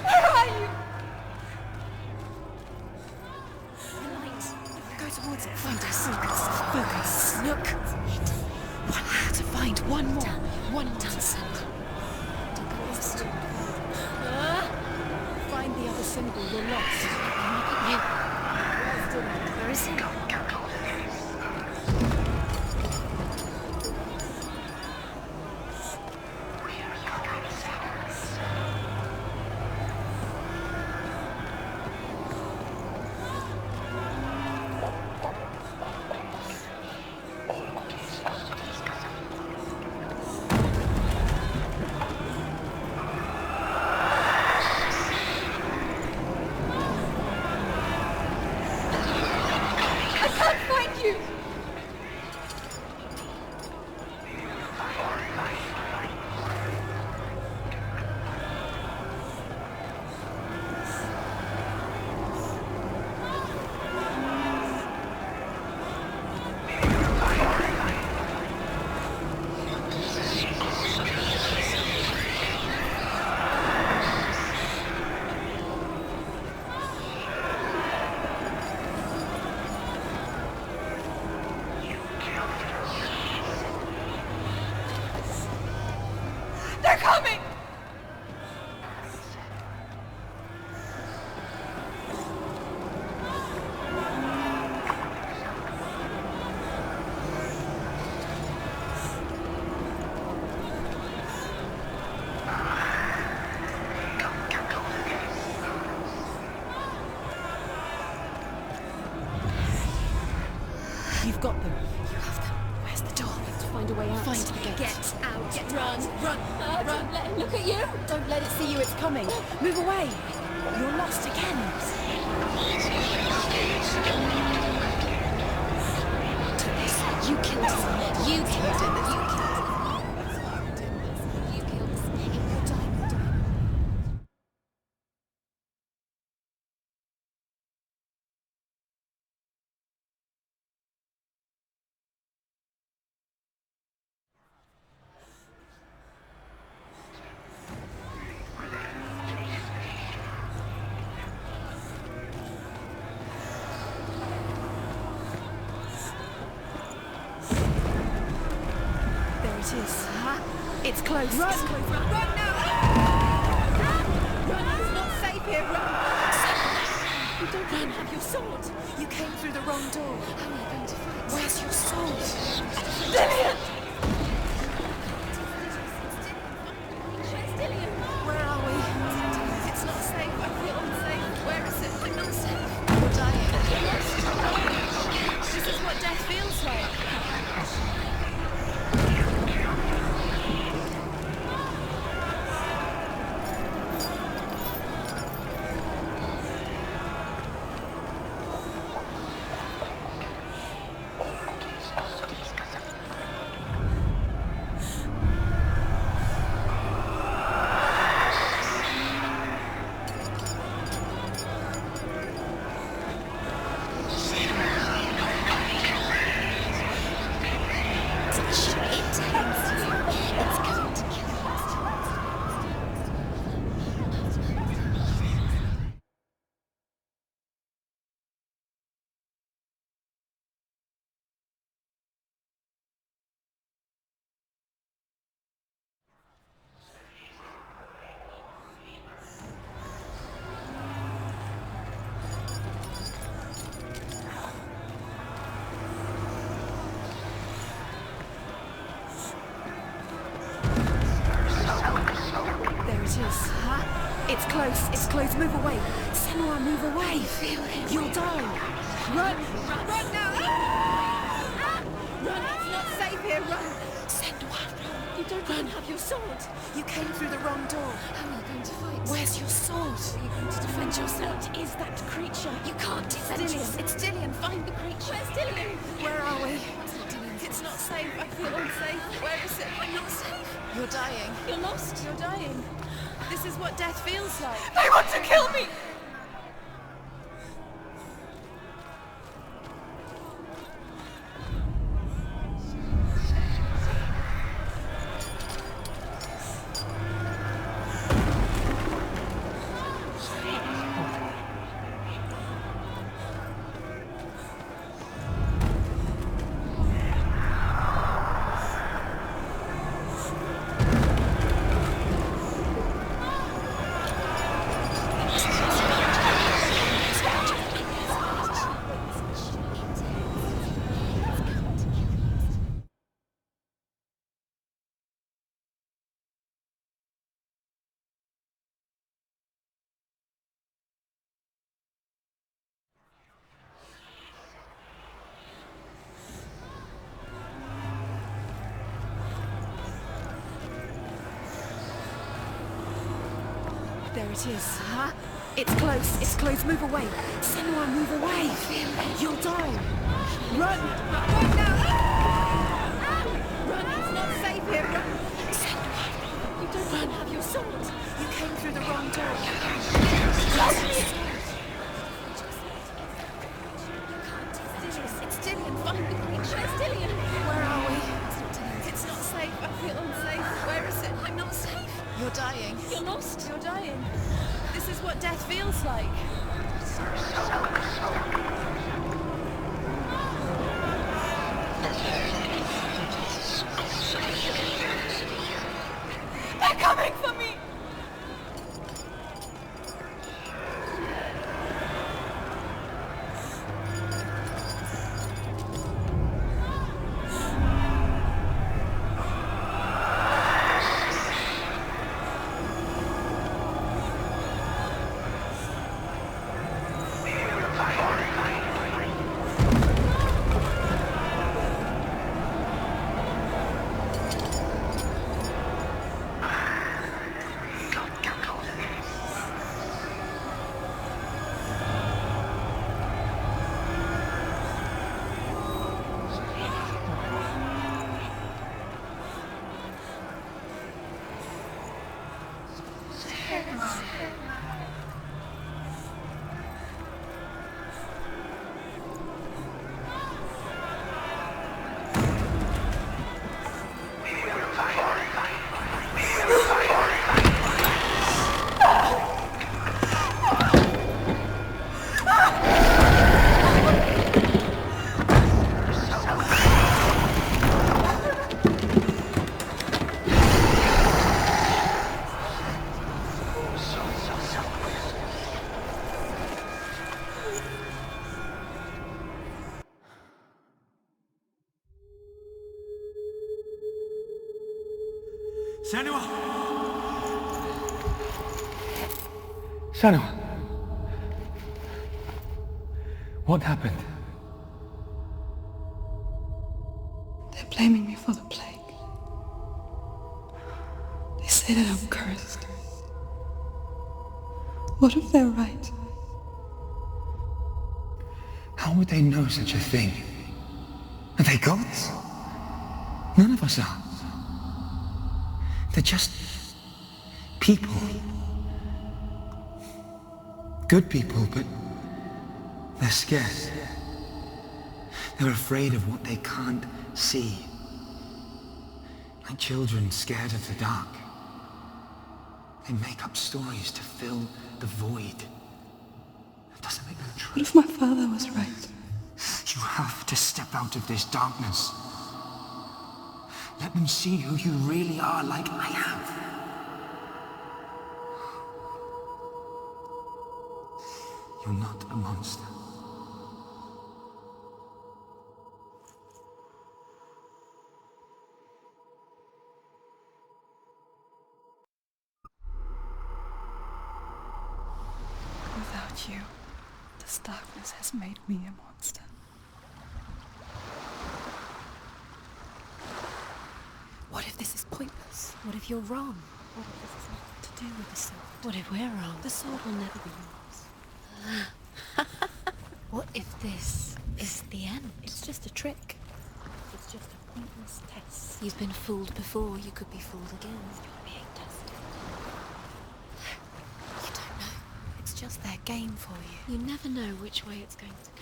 Where are you? The light. Go towards it. Find us. Focus. Look. One more to find. One more. One more to send. Don't get lost. Find the other symbol. You're lost. You. Where is he? You've got them. You have them. Where's the door? We have to find a way out. Find the gate. Get out. Run. Run. Run. Don't let it look at you. Don't let it see you. It's coming. Move away. You're lost again. You killed him. You killed him. You killed him. You killed him. You're dying. You're dying. It's close. Run! It's close. Run now! Run! It's not safe here. Run! You don't even have your sword. You came through the wrong door. How are you going to fight? Where's your sword? Dillian! Dillian! Where are we? It's not safe. I feel unsafe. Where is it? I'm not safe. You're dying. This is what death feels like. It's close. It's close. Move away. Senua, move away. Feel it. You'll die. Run. Run now. Run. It's not safe here. Run. Senua. You don't even have your sword. You came through the wrong door. How are you going to fight? Where's your sword? Are you going to defend yourself? What is that creature? You can't defend yourself. It's Dillian. Find the creature. Where's Dillian? Where are we? It's not safe. I feel unsafe. Where is it? I'm not safe. You're dying. You're lost. You're dying. This is what death feels like. They want to kill me! There it is. Huh? It's close. It's close. Move away. Senua, move away. You'll die. Run! Run now! Run! It's not safe here. Run! Senua, you don't even have your sword. You came through the wrong door. It's Dillian. Find the creature. Where's Dillian? Where are we? It's not safe. I feel unsafe. Where is it? I'm not safe. You're dying. You're lost. You're dying. This is what death feels like. They're coming for me! Senua! Senua! What happened? They're blaming me for the plague. They say that I'm cursed. What if they're right? How would they know such a thing? Are they gods? None of us are. They're just people. Good people, but they're scared. They're afraid of what they can't see. Like children scared of the dark. They make up stories to fill the void. It doesn't make them true. What if my father was right? You have to step out of this darkness. Let them see who you really are, like I have. You're not a monster. Without you, this darkness has made me a monster. What if this is pointless? What if you're wrong? What if this has nothing to do with the sword? What if we're wrong? The sword will never be yours. What if this is the end? It's just a trick. It's just a pointless test. You've been fooled before. You could be fooled again. You're being tested. You don't know. It's just their game for you. You never know which way it's going to go.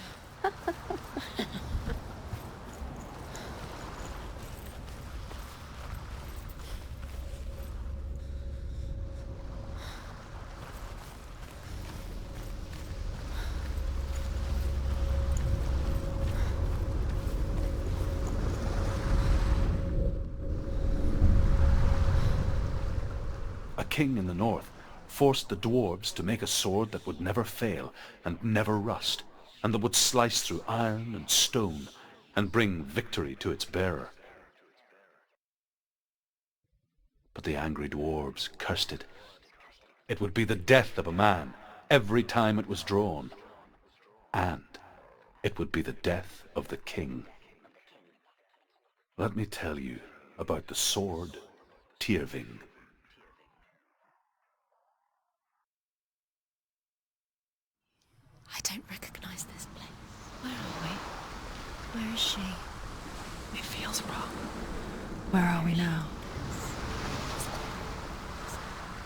A king in the north forced the dwarves to make a sword that would never fail and never rust, and that would slice through iron and stone and bring victory to its bearer. But the angry dwarves cursed it. It would be the death of a man every time it was drawn, and it would be the death of the king. Let me tell you about the sword Tyrving. I don't recognize this place. Where are we? Where is she? It feels wrong. Where are we now?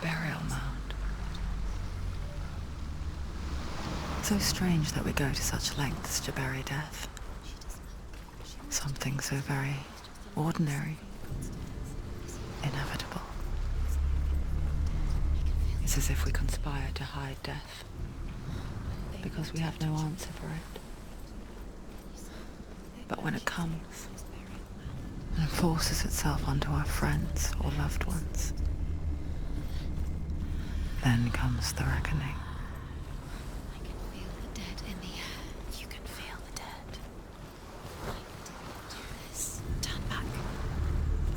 Burial mound. So strange that we go to such lengths to bury death. Something so very ordinary, inevitable. It's as if we conspire to hide death, because we have no answer for it. But when it comes, and forces itself onto our friends or loved ones, then comes the reckoning. I can feel the dead in the air. You can feel the dead. Why did he do this? Turn back.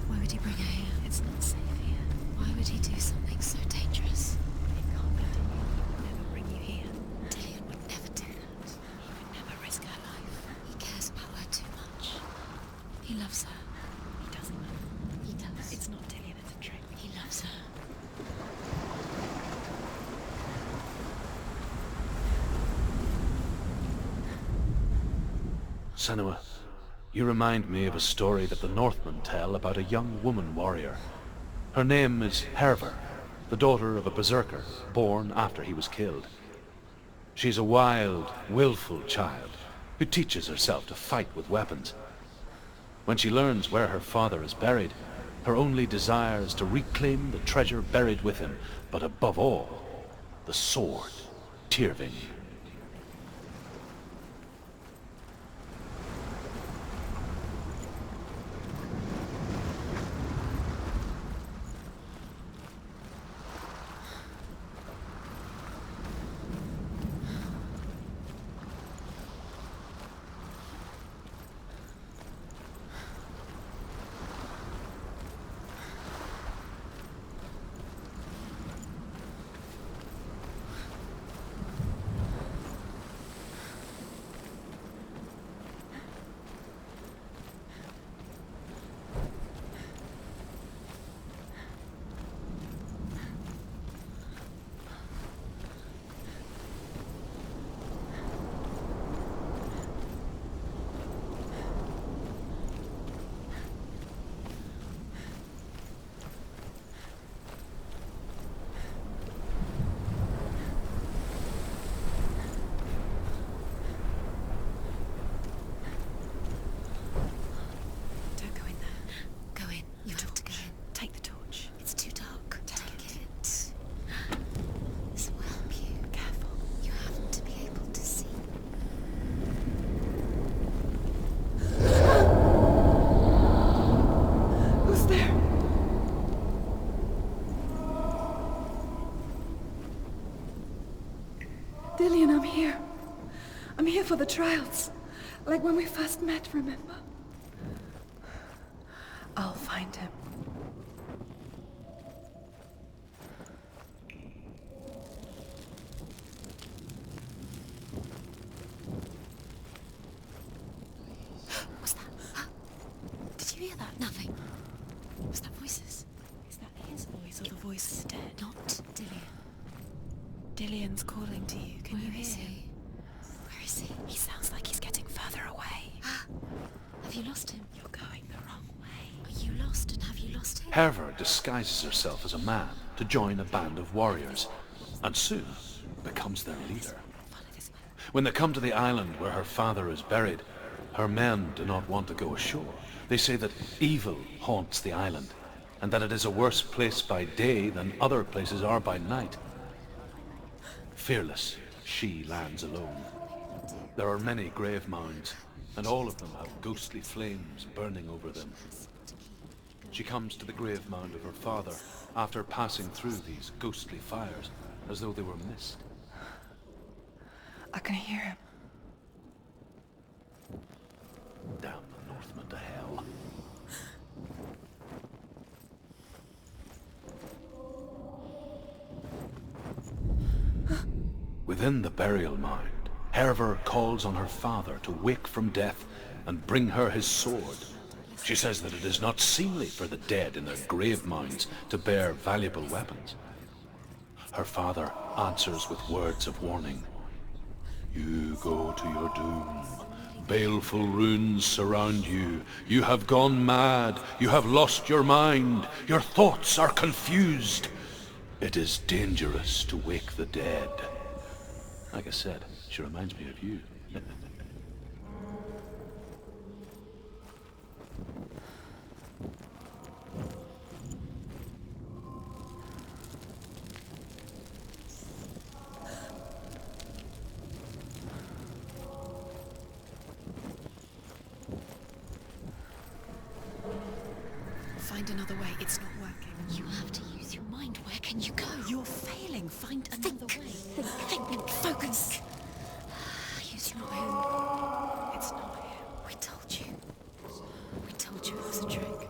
Why would he bring her here? It's not safe here. Why would he do something so dangerous? It can't be Dillian. He would never bring you here. Dillian would never do that. He would never risk her life. He cares about her too much. He loves her. He doesn't. He does. It's not Dillian, it's a trick. He loves her. Senua, you remind me of a story that the Northmen tell about a young woman warrior. Her name is Herver, the daughter of a berserker born after he was killed. She's a wild, willful child who teaches herself to fight with weapons. When she learns where her father is buried, her only desire is to reclaim the treasure buried with him, but above all, the sword, Tyrving. Dillian, I'm here. I'm here for the trials. Like when we first met, remember? I'll find him. What's that? Did you hear that? Nothing. Was that voices? Is that his voice or the voice of the dead? Not Dillian. Dillian's calling to you. Can you hear him? He? Where is he? He sounds like he's getting further away. Have you lost him? You're going the wrong way. Are you lost, and have you lost him? Herver disguises herself as a man to join a band of warriors, and soon becomes their leader. When they come to the island where her father is buried, her men do not want to go ashore. They say that evil haunts the island, and that it is a worse place by day than other places are by night. Fearless, she lands alone. There are many grave mounds, and all of them have ghostly flames burning over them. She comes to the grave mound of her father after passing through these ghostly fires, as though they were mist. I can hear him. Damn the Northmen to hell. Within the burial mound, Herver calls on her father to wake from death and bring her his sword. She says that it is not seemly for the dead in their grave mounds to bear valuable weapons. Her father answers with words of warning. You go to your doom. Baleful runes surround you. You have gone mad. You have lost your mind. Your thoughts are confused. It is dangerous to wake the dead. Like I said, she reminds me of you. Find another way. It's not working. You have to use your mind. Where can you go? You're failing. Find another way. Think. Focus. Use your mind. It's not him. We told you. We told you it was a trick.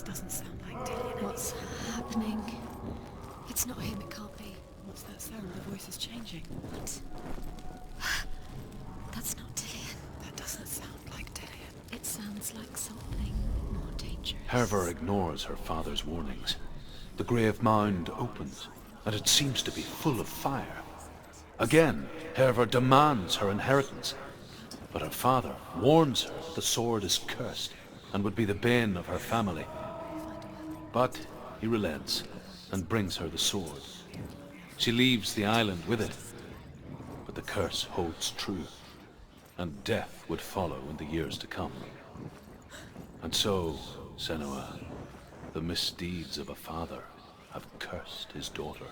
Doesn't sound like Dillian. What's happening? It's not him, it can't be. What's that sound? The voice is changing. What? That's not Dillian. That doesn't sound like Dillian. It sounds like something more dangerous. Herva ignores her father's warnings. The grave mound opens, and it seems to be full of fire. Again, Herva demands her inheritance, but her father warns her the sword is cursed and would be the bane of her family. But he relents and brings her the sword. She leaves the island with it, but the curse holds true, and death would follow in the years to come. And so, Senua, the misdeeds of a father have cursed his daughter.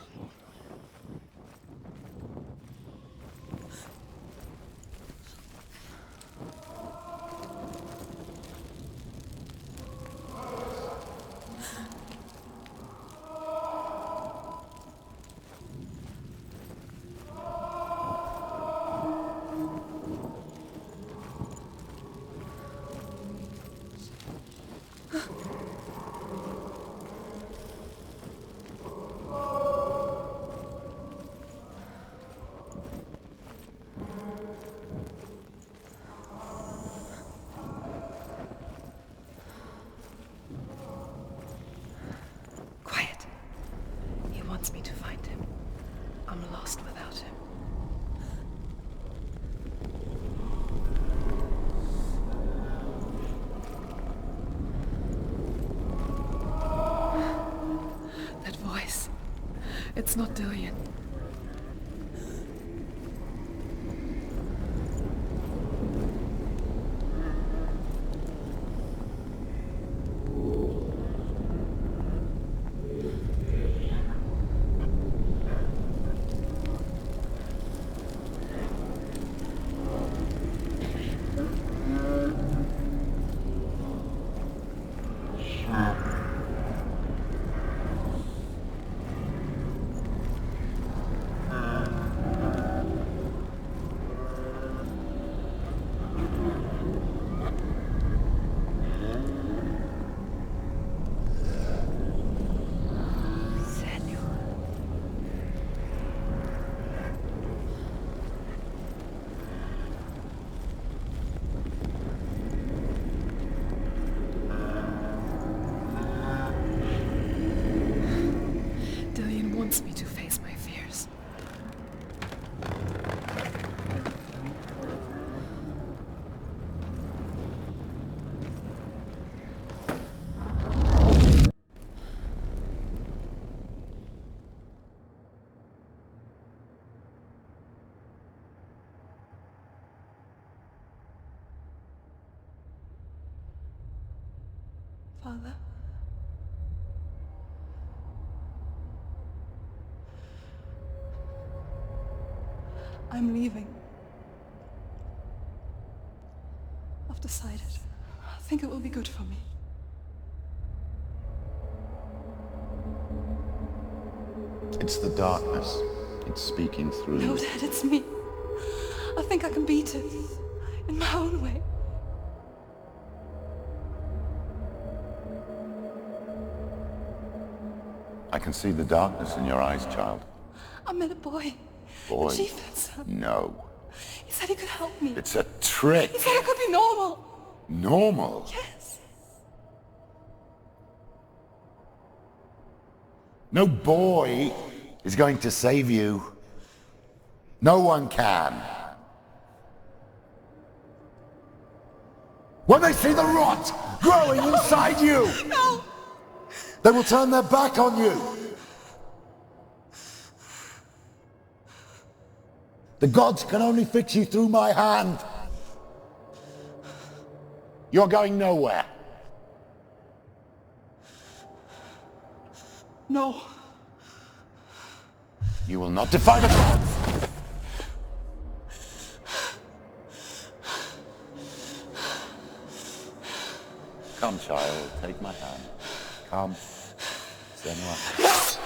Me to find him. I'm lost without him. That voice. It's not Dillian. Me to face my fears. Father? I'm leaving. I've decided. think it will be good for me. It's the darkness. It's speaking through No, you. Dad, it's me. I think I can beat it. In my own way. I can see the darkness in your eyes, child. I met a boy. Boy. The chief had son. No. He said he could help me. It's a trick. He said I could be normal. Normal. Yes. No boy is going to save you. No one can. When they see the rot growing inside you, No! they will turn their back on you. The gods can only fix you through my hand. You're going nowhere. No. You will not defy the gods. Come, child, take my hand. Come. Senua.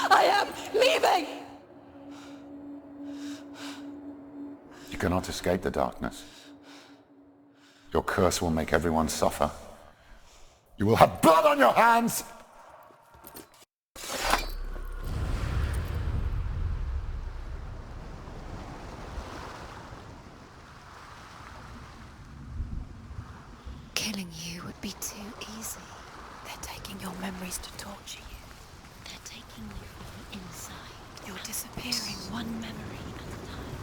I am leaving! You cannot escape the darkness. Your curse will make everyone suffer. You will have blood on your hands! Killing you would be too easy. They're taking your memories to torture you. They're taking you from the inside. You're disappearing one memory at a time.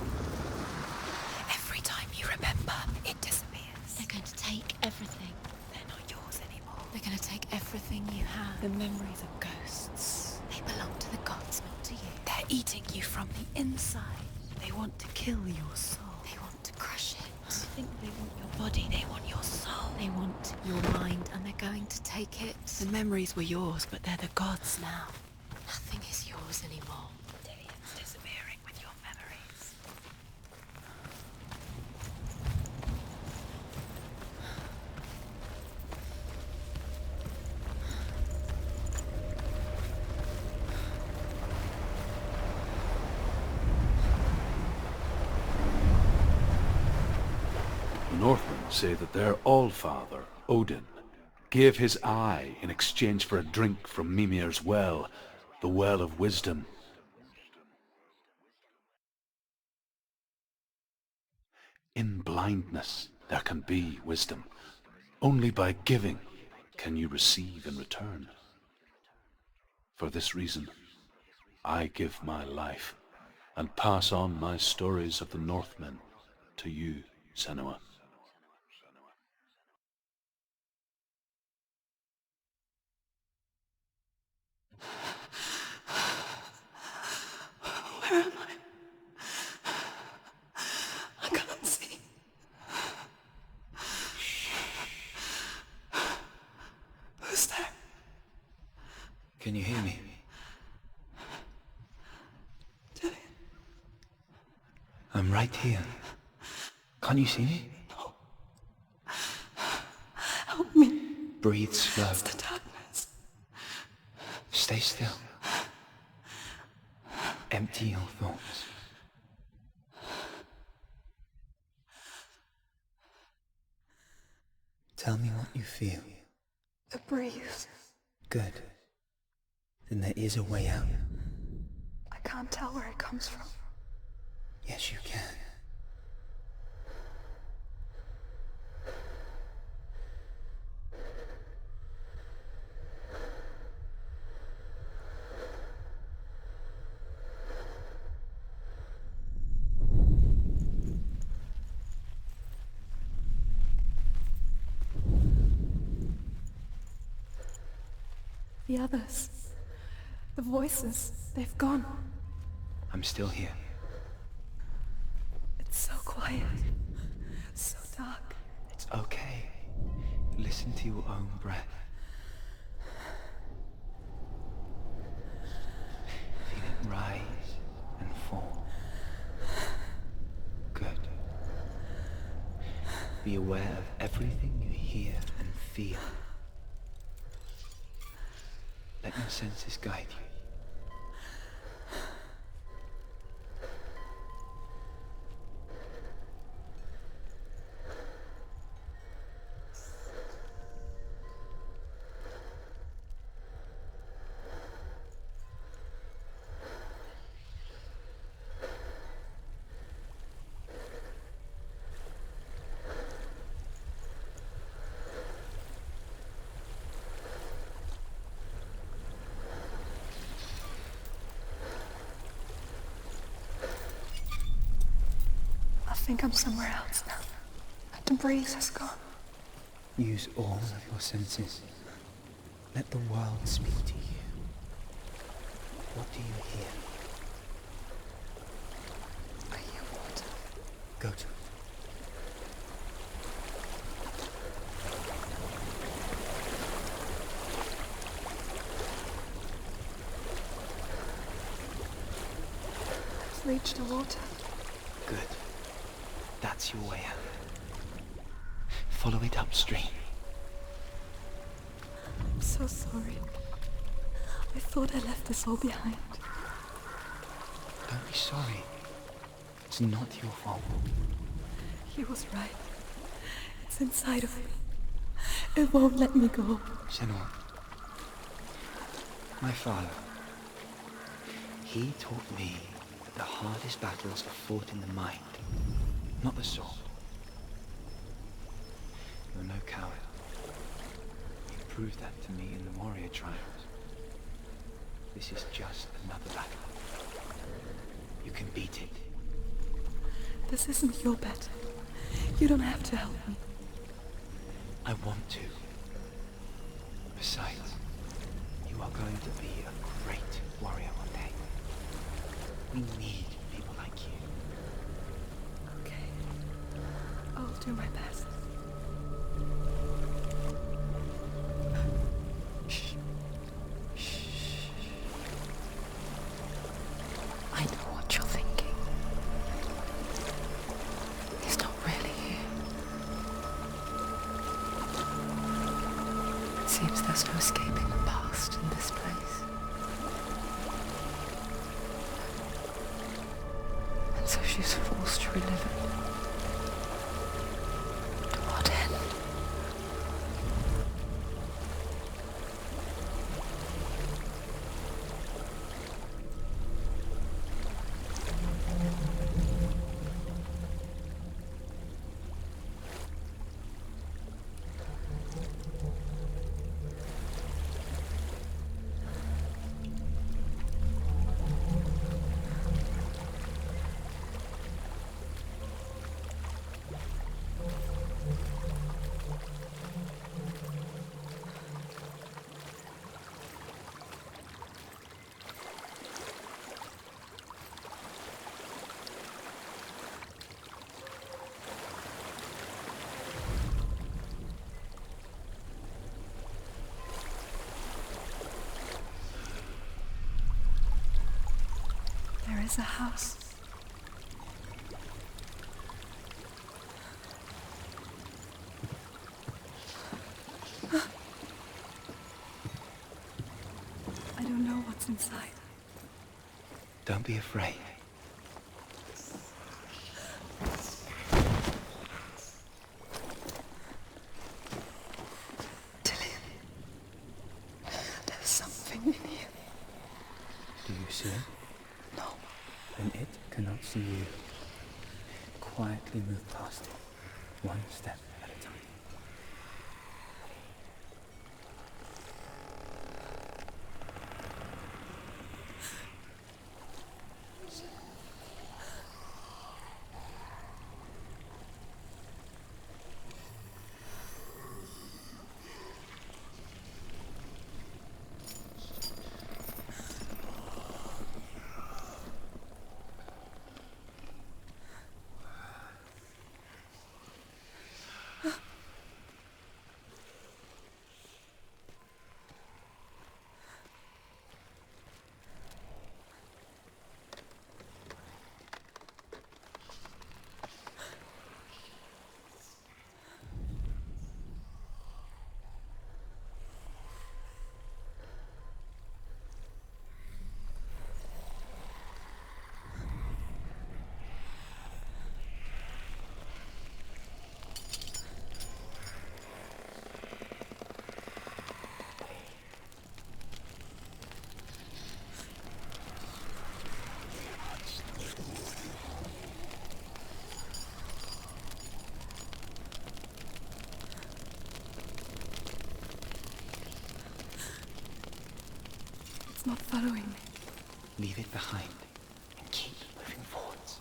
Every time you remember, it disappears. They're going to take everything. They're not yours anymore. They're going to take everything you have. The memories of ghosts. They belong to the gods, not to you. They're eating you from the inside. They want to kill your soul. They want to crush it. I think they want your body. They want your soul. They want your mind, and they're going to take it. The memories were yours, but they're the gods now. Nothing is yours anymore. Dillian's disappearing with your memories. The Northmen say that their Allfather, Odin, gave his eye in exchange for a drink from Mimir's well, the Well of Wisdom. In blindness there can be wisdom. Only by giving can you receive in return. For this reason, I give my life and pass on my stories of the Northmen to you, Senua. Where am I? I can't see. Who's there? Can you hear me? Dillian. I'm right here. Can't you see me? Help me. Breathe slow. It's the darkness. Stay still. Empty your thoughts. Tell me what you feel. The breeze. Good. Then there is a way out. I can't tell where it comes from. Yes, you can. The others. The voices. They've gone. I'm still here. It's so quiet. So dark. It's okay. Listen to your own breath. Feel it rise and fall. Good. Be aware of everything you hear and feel. Let your senses guide you. I think I'm somewhere else now. The breeze has gone. Use all of your senses. Let the world speak to you. What do you hear? I hear water. Go to it. Let's reach the water. Good. That's your way out. Follow it upstream. I'm so sorry. I thought I left this all behind. Don't be sorry. It's not your fault. He was right. It's inside of me. It won't let me go. Senua. My father. He taught me that the hardest battles are fought in the mind, not the sword. You're no coward. You proved that to me in the warrior trials. This is just another battle. You can beat it. This isn't your battle. You don't have to help me. I want to. Besides, you are going to be a great warrior one day. We need people like you. Okay. I'll do my best. Shh. Shh. I know what you're thinking. He's not really here. It seems there's no escaping the past in this place. And so she's forced to relive it. To what end? There is a house. I don't know what's inside. Don't be afraid. Dillian, there's something in here. Do you see it? No. Then it cannot see you. Quietly move past it, one step at a time. It's not following me. Leave it behind and keep moving forwards.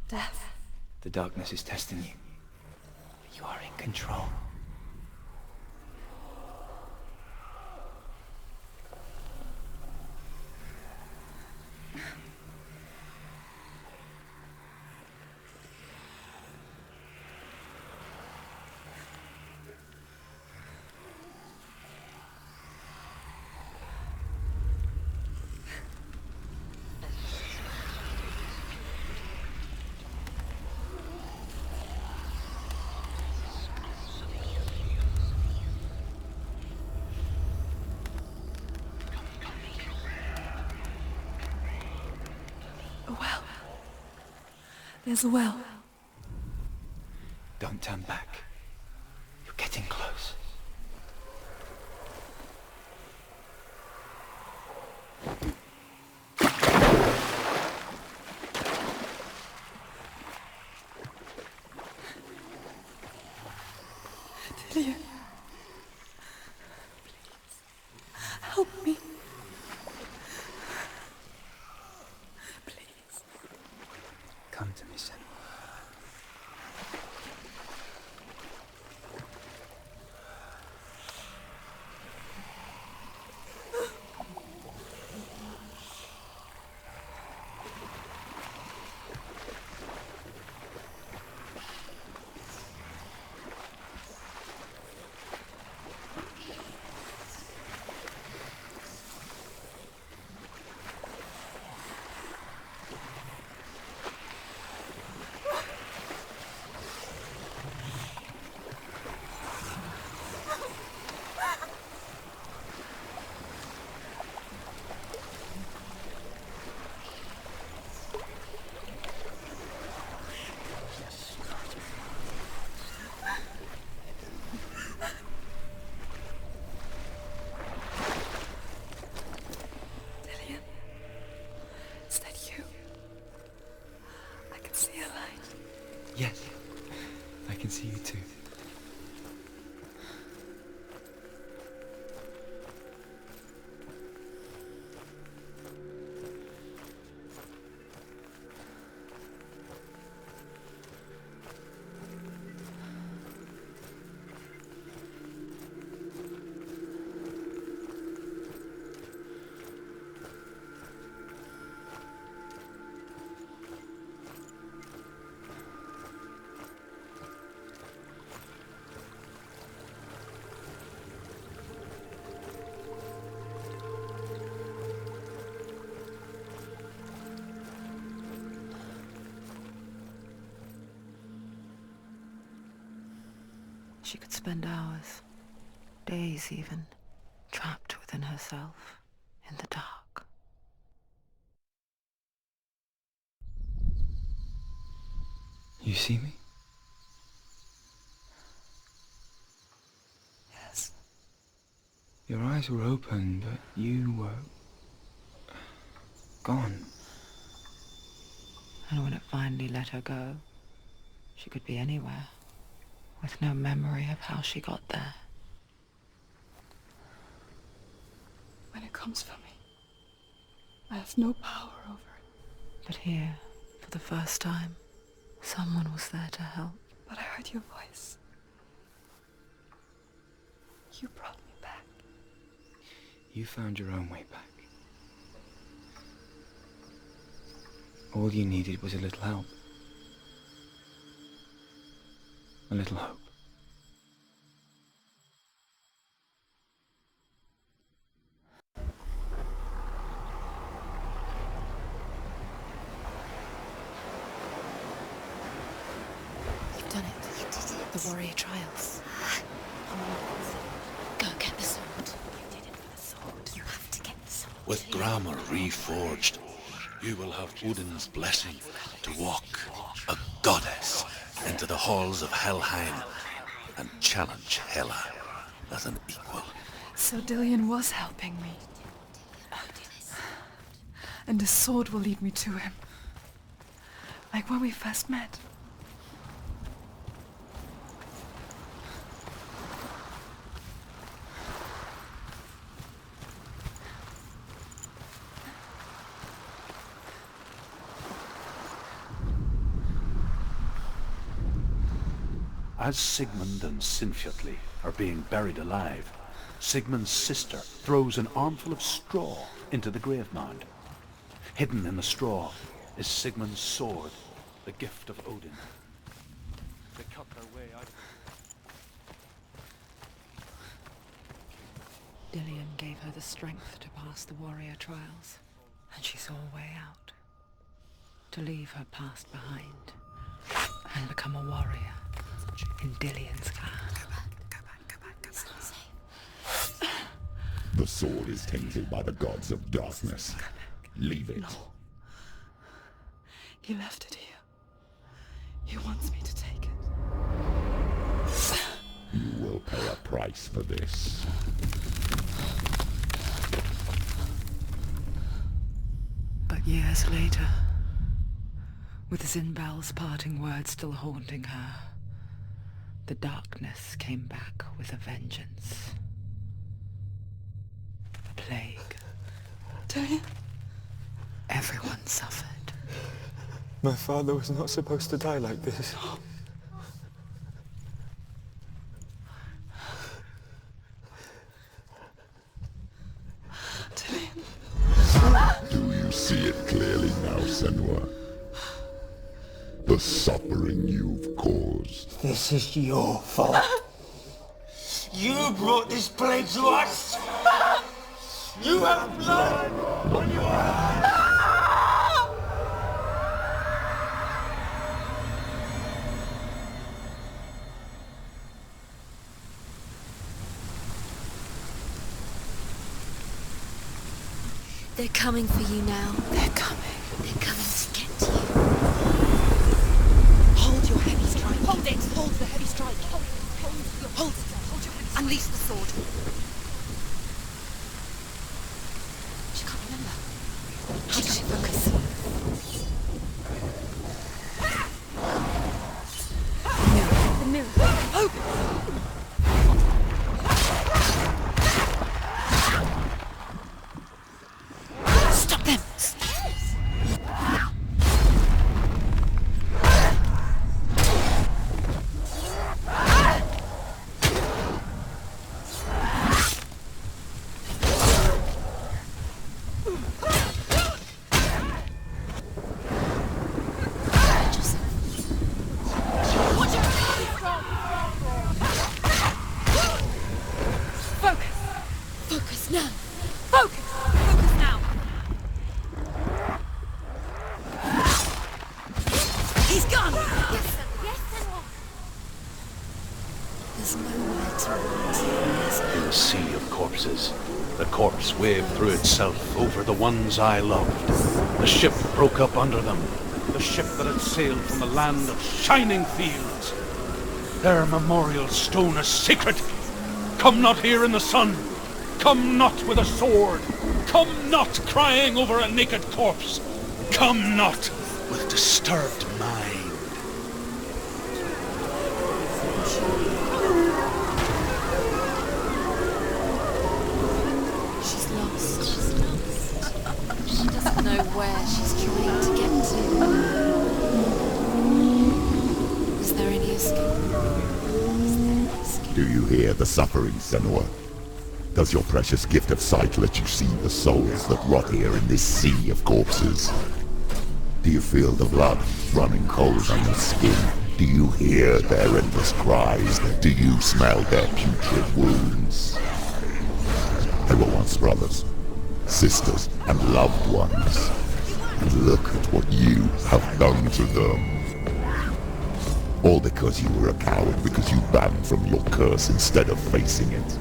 Death. The darkness is testing you. But you are in control. A well. There's a well. Don't turn back. You're getting close. Delia. Help me. Please. Come to me, Senua. Delia. Is that you? I can see a light. Yes. I can see you too. She could spend hours, days even, trapped within herself, in the dark. You see me? Yes. Your eyes were open, but you were gone. And when it finally let her go, she could be anywhere, with no memory of how she got there. When it comes for me, I have no power over it. But here, for the first time, someone was there to help. But I heard your voice. You brought me back. You found your own way back. All you needed was a little help. A little hope. You've done it. You did it. The warrior trials. Go get the sword. You did it for the sword. You have to get the sword. With grammar reforged, you will have Odin's blessing to walk, a goddess, into the halls of Helheim and challenge Hela as an equal. So Dillion was helping me. And the sword will lead me to him. Like when we first met. As Sigmund and Sinfjotli are being buried alive, Sigmund's sister throws an armful of straw into the grave mound. Hidden in the straw is Sigmund's sword, the gift of Odin. They cut their way out of the Dillion gave her the strength to pass the warrior trials, and she saw a way out. To leave her past behind and become a warrior in Dillion's clan. Go back. It's not safe. The sword is tainted by the gods of darkness. Leave it. No. He left it here. He wants me to take it. You will pay a price for this. But years later, with Zinbel's parting words still haunting her, the darkness came back with a vengeance. A plague. Dillion? Everyone suffered. My father was not supposed to die like this. Dillion. Do you see it clearly now, Senua? The suffering you've caused. This is your fault. You brought this plague to us! You have blood on your hands! They're coming for you now. They're coming. They're coming to get to you. Hold your heavy strike. Hold it. Hold the heavy strike. Hold it. Hold your heavy strike. Unleash the sword. She can't remember. How does she focus? The mirror. Oh! Stop them! Focus now! Focus now! He's gone! Yes, Senua! There's nowhere to run to. In a sea of corpses, the corpse waved through itself over the ones I loved. The ship broke up under them, the ship that had sailed from the land of shining fields. Their memorial stone is sacred. Come not here in the sun. Come not with a sword. Come not crying over a naked corpse. Come not with disturbed mind. She's lost. She doesn't know where she's trying to get to. Is there any escape? Do you hear the suffering, Senua? Does your precious gift of sight let you see the souls that rot here in this sea of corpses? Do you feel the blood running cold on your skin? Do you hear their endless cries? Do you smell their putrid wounds? They were once brothers, sisters, and loved ones. And look at what you have done to them. All because you were a coward, because you banned from your curse instead of facing it.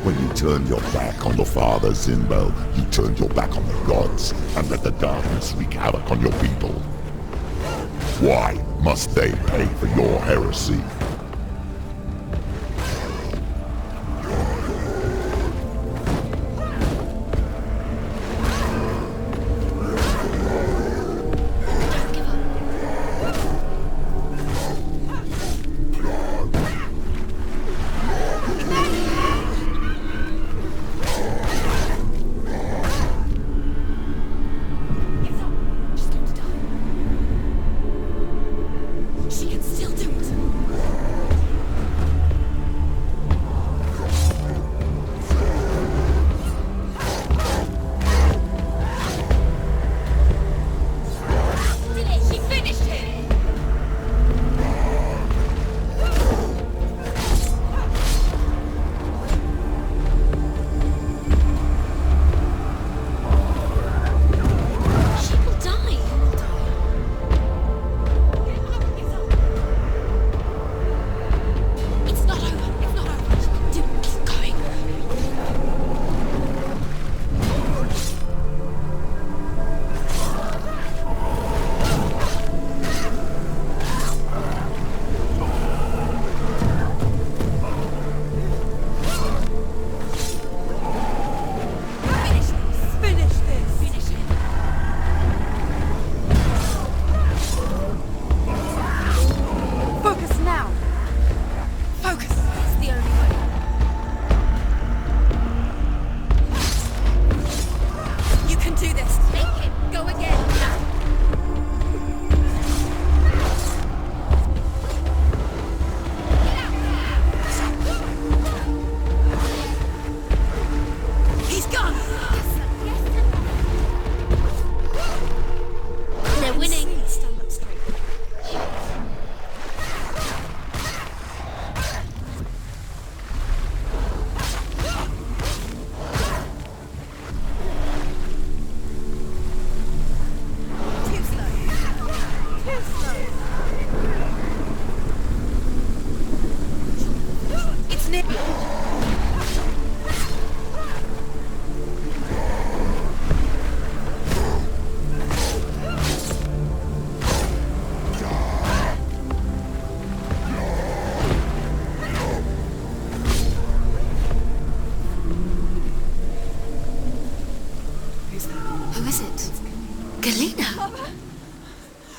When you turned your back on the father, Zinbel, you turned your back on the gods and let the darkness wreak havoc on your people. Why must they pay for your heresy?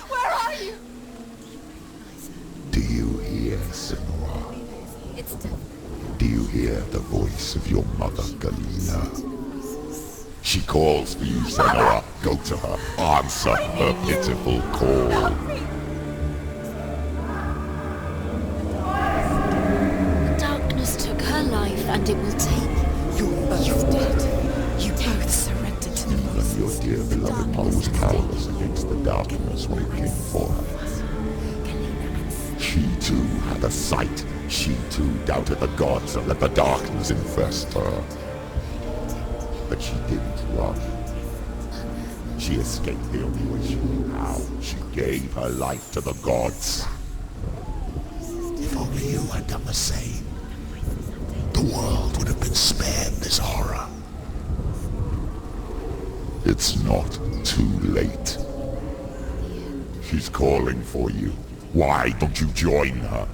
Where are you? Do you hear, Senua? It's death. Do you hear the voice of your mother, Galena? She calls for you, Senua. Go to her. Answer her pitiful call. Darkness took her life, and it will take yours. You did. You both surrendered to the Even your dear beloved mother was powerless against the darkness when it came for her. She too had a sight. She too doubted the gods and let the darkness infest her. But she didn't run. She escaped the only way she knew how. She gave her life to the gods. If only you had done the same, the world would have been spared this horror. It's not too late. She's calling for you. Why don't you join her?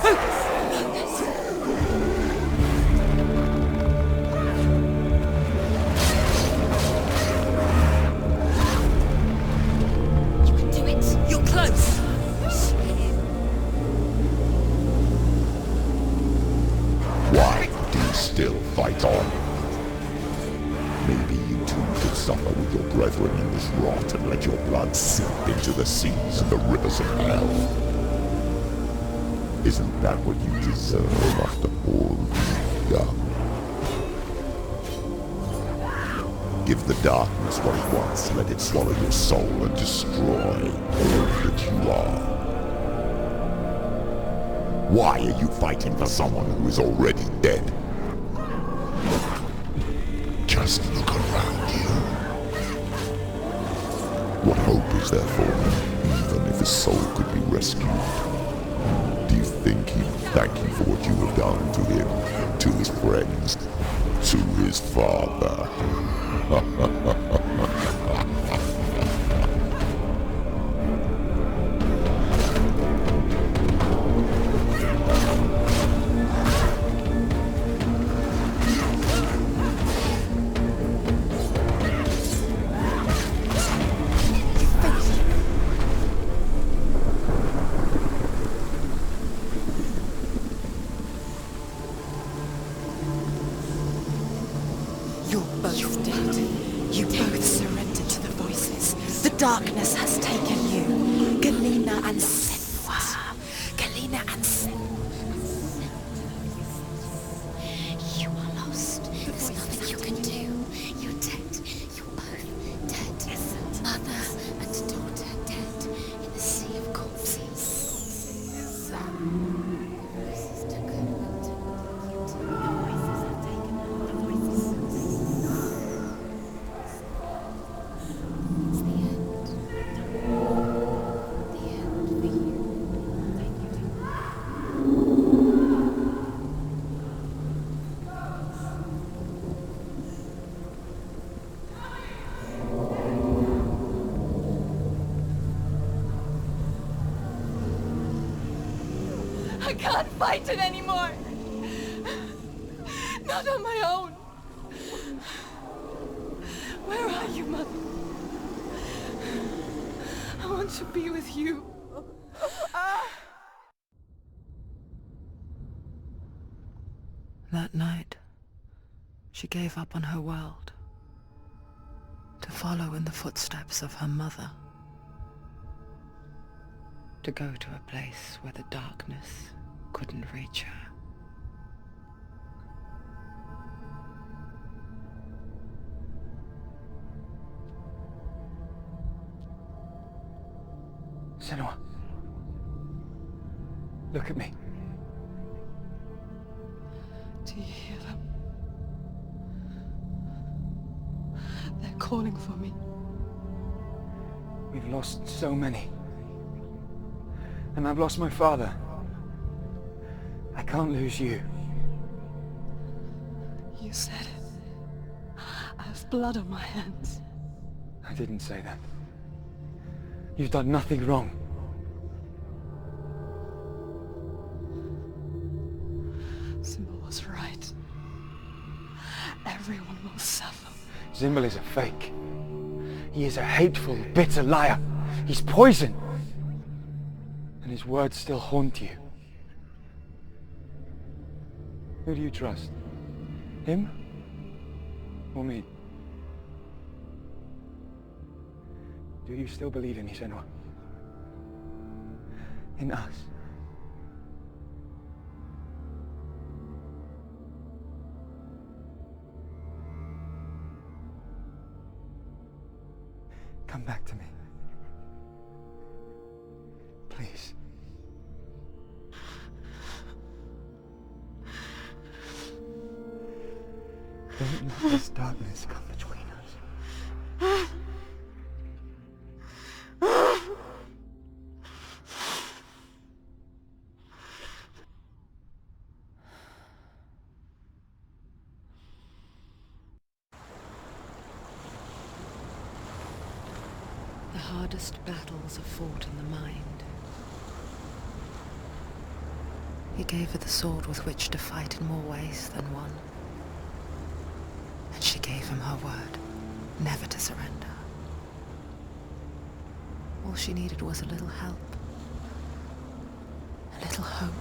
You can do it. You're close. Why do you still fight on? Maybe you too could suffer with your brethren in this rot and let your blood sink into the seas and the rivers of hell. Isn't that what you deserve after all you've done? Give the darkness what it wants, let it swallow your soul and destroy all that you are. Why are you fighting for someone who is already dead? Just look around you. What hope is there for him, even if his soul could be rescued? Do you think he would thank you for what you have done to him, to his friends, to his father? You're both dead. You both surrendered to the voices. The darkness has taken you. Galena and Senua. Galena and Senua. You are lost. There's nothing you can do. You're dead. You're both dead. Mother and daughter dead in the sea of corpses. I can't fight it anymore. Not on my own. Where are you, Mother? I want to be with you. That night, she gave up on her world to follow in the footsteps of her mother, to go to a place where the darkness couldn't reach her. Senua. Look at me. Do you hear them? They're calling for me. We've lost so many. And I've lost my father. I can't lose you. You said it. I have blood on my hands. I didn't say that. You've done nothing wrong. Symbol was right. Everyone will suffer. Zimbel is a fake. He is a hateful, bitter liar. He's poison. And his words still haunt you. Who do you trust? Him? Or me? Do you still believe in me, Senua? In us? Come back to me. Please. Don't let this darkness come between us. The hardest battles are fought in the mind. He gave her the sword with which to fight in more ways than one. And she gave him her word, never to surrender. All she needed was a little help, a little hope.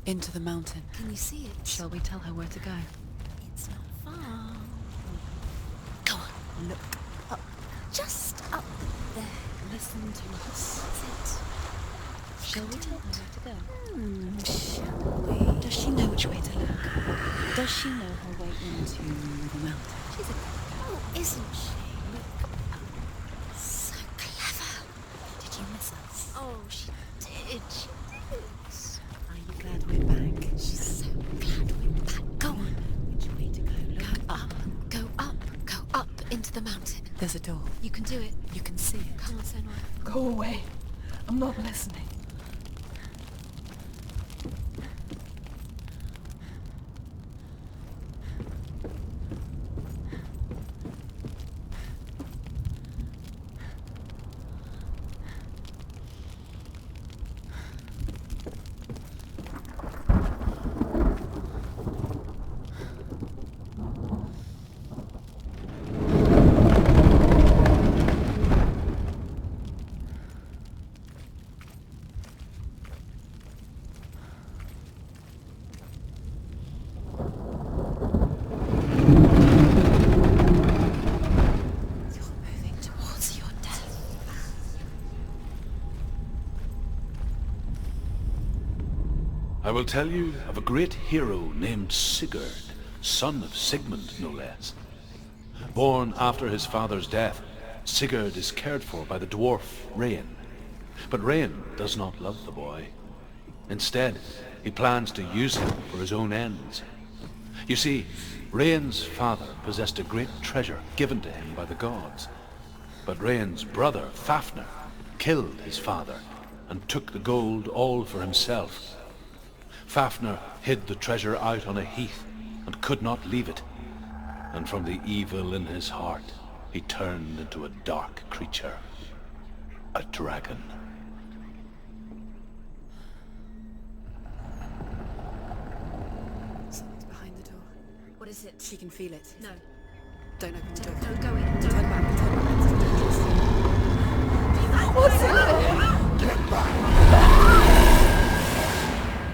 Into the mountain. Can you see it? Shall we tell her where to go? It's not far. Go on, look up. Just up there. Listen to us. That's it. Shall we tell her where to go? Shall we? Does she know which way to look? Does she know her way into the mountain? She's a girl, isn't she? Look up. So clever. Did you miss us? Oh, she did. She did. Are you glad we're back? She's so glad we're back. Go on. Which way to go? Look Go up. Go up. Go up into the mountain. There's a door. You can do it. You can see it. Come on, Senua. Go away. I'm not listening. I will tell you of a great hero named Sigurd, son of Sigmund, no less. Born after his father's death, Sigurd is cared for by the dwarf Rain. But Rain does not love the boy. Instead, he plans to use him for his own ends. You see, Rain's father possessed a great treasure given to him by the gods. But Rain's brother, Fafnir, killed his father and took the gold all for himself. Fafnir hid the treasure out on a heath and could not leave it. And from the evil in his heart, he turned into a dark creature. A dragon. Someone's behind the door. What is it? She can feel it. No. Don't open the door. Don't go in. Don't. Turn back. Turn back. What's in there? Get back!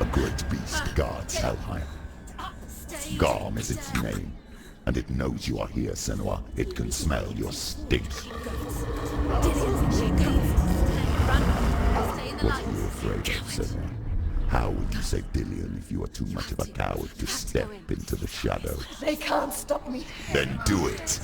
A great beast guards Helheim. Garm is its name, and it knows you are here, Senua. It can smell your stink. What are you afraid of, Senua? How would you save Dillion if you were too much of a coward to step into the shadows? They can't stop me. Then do it!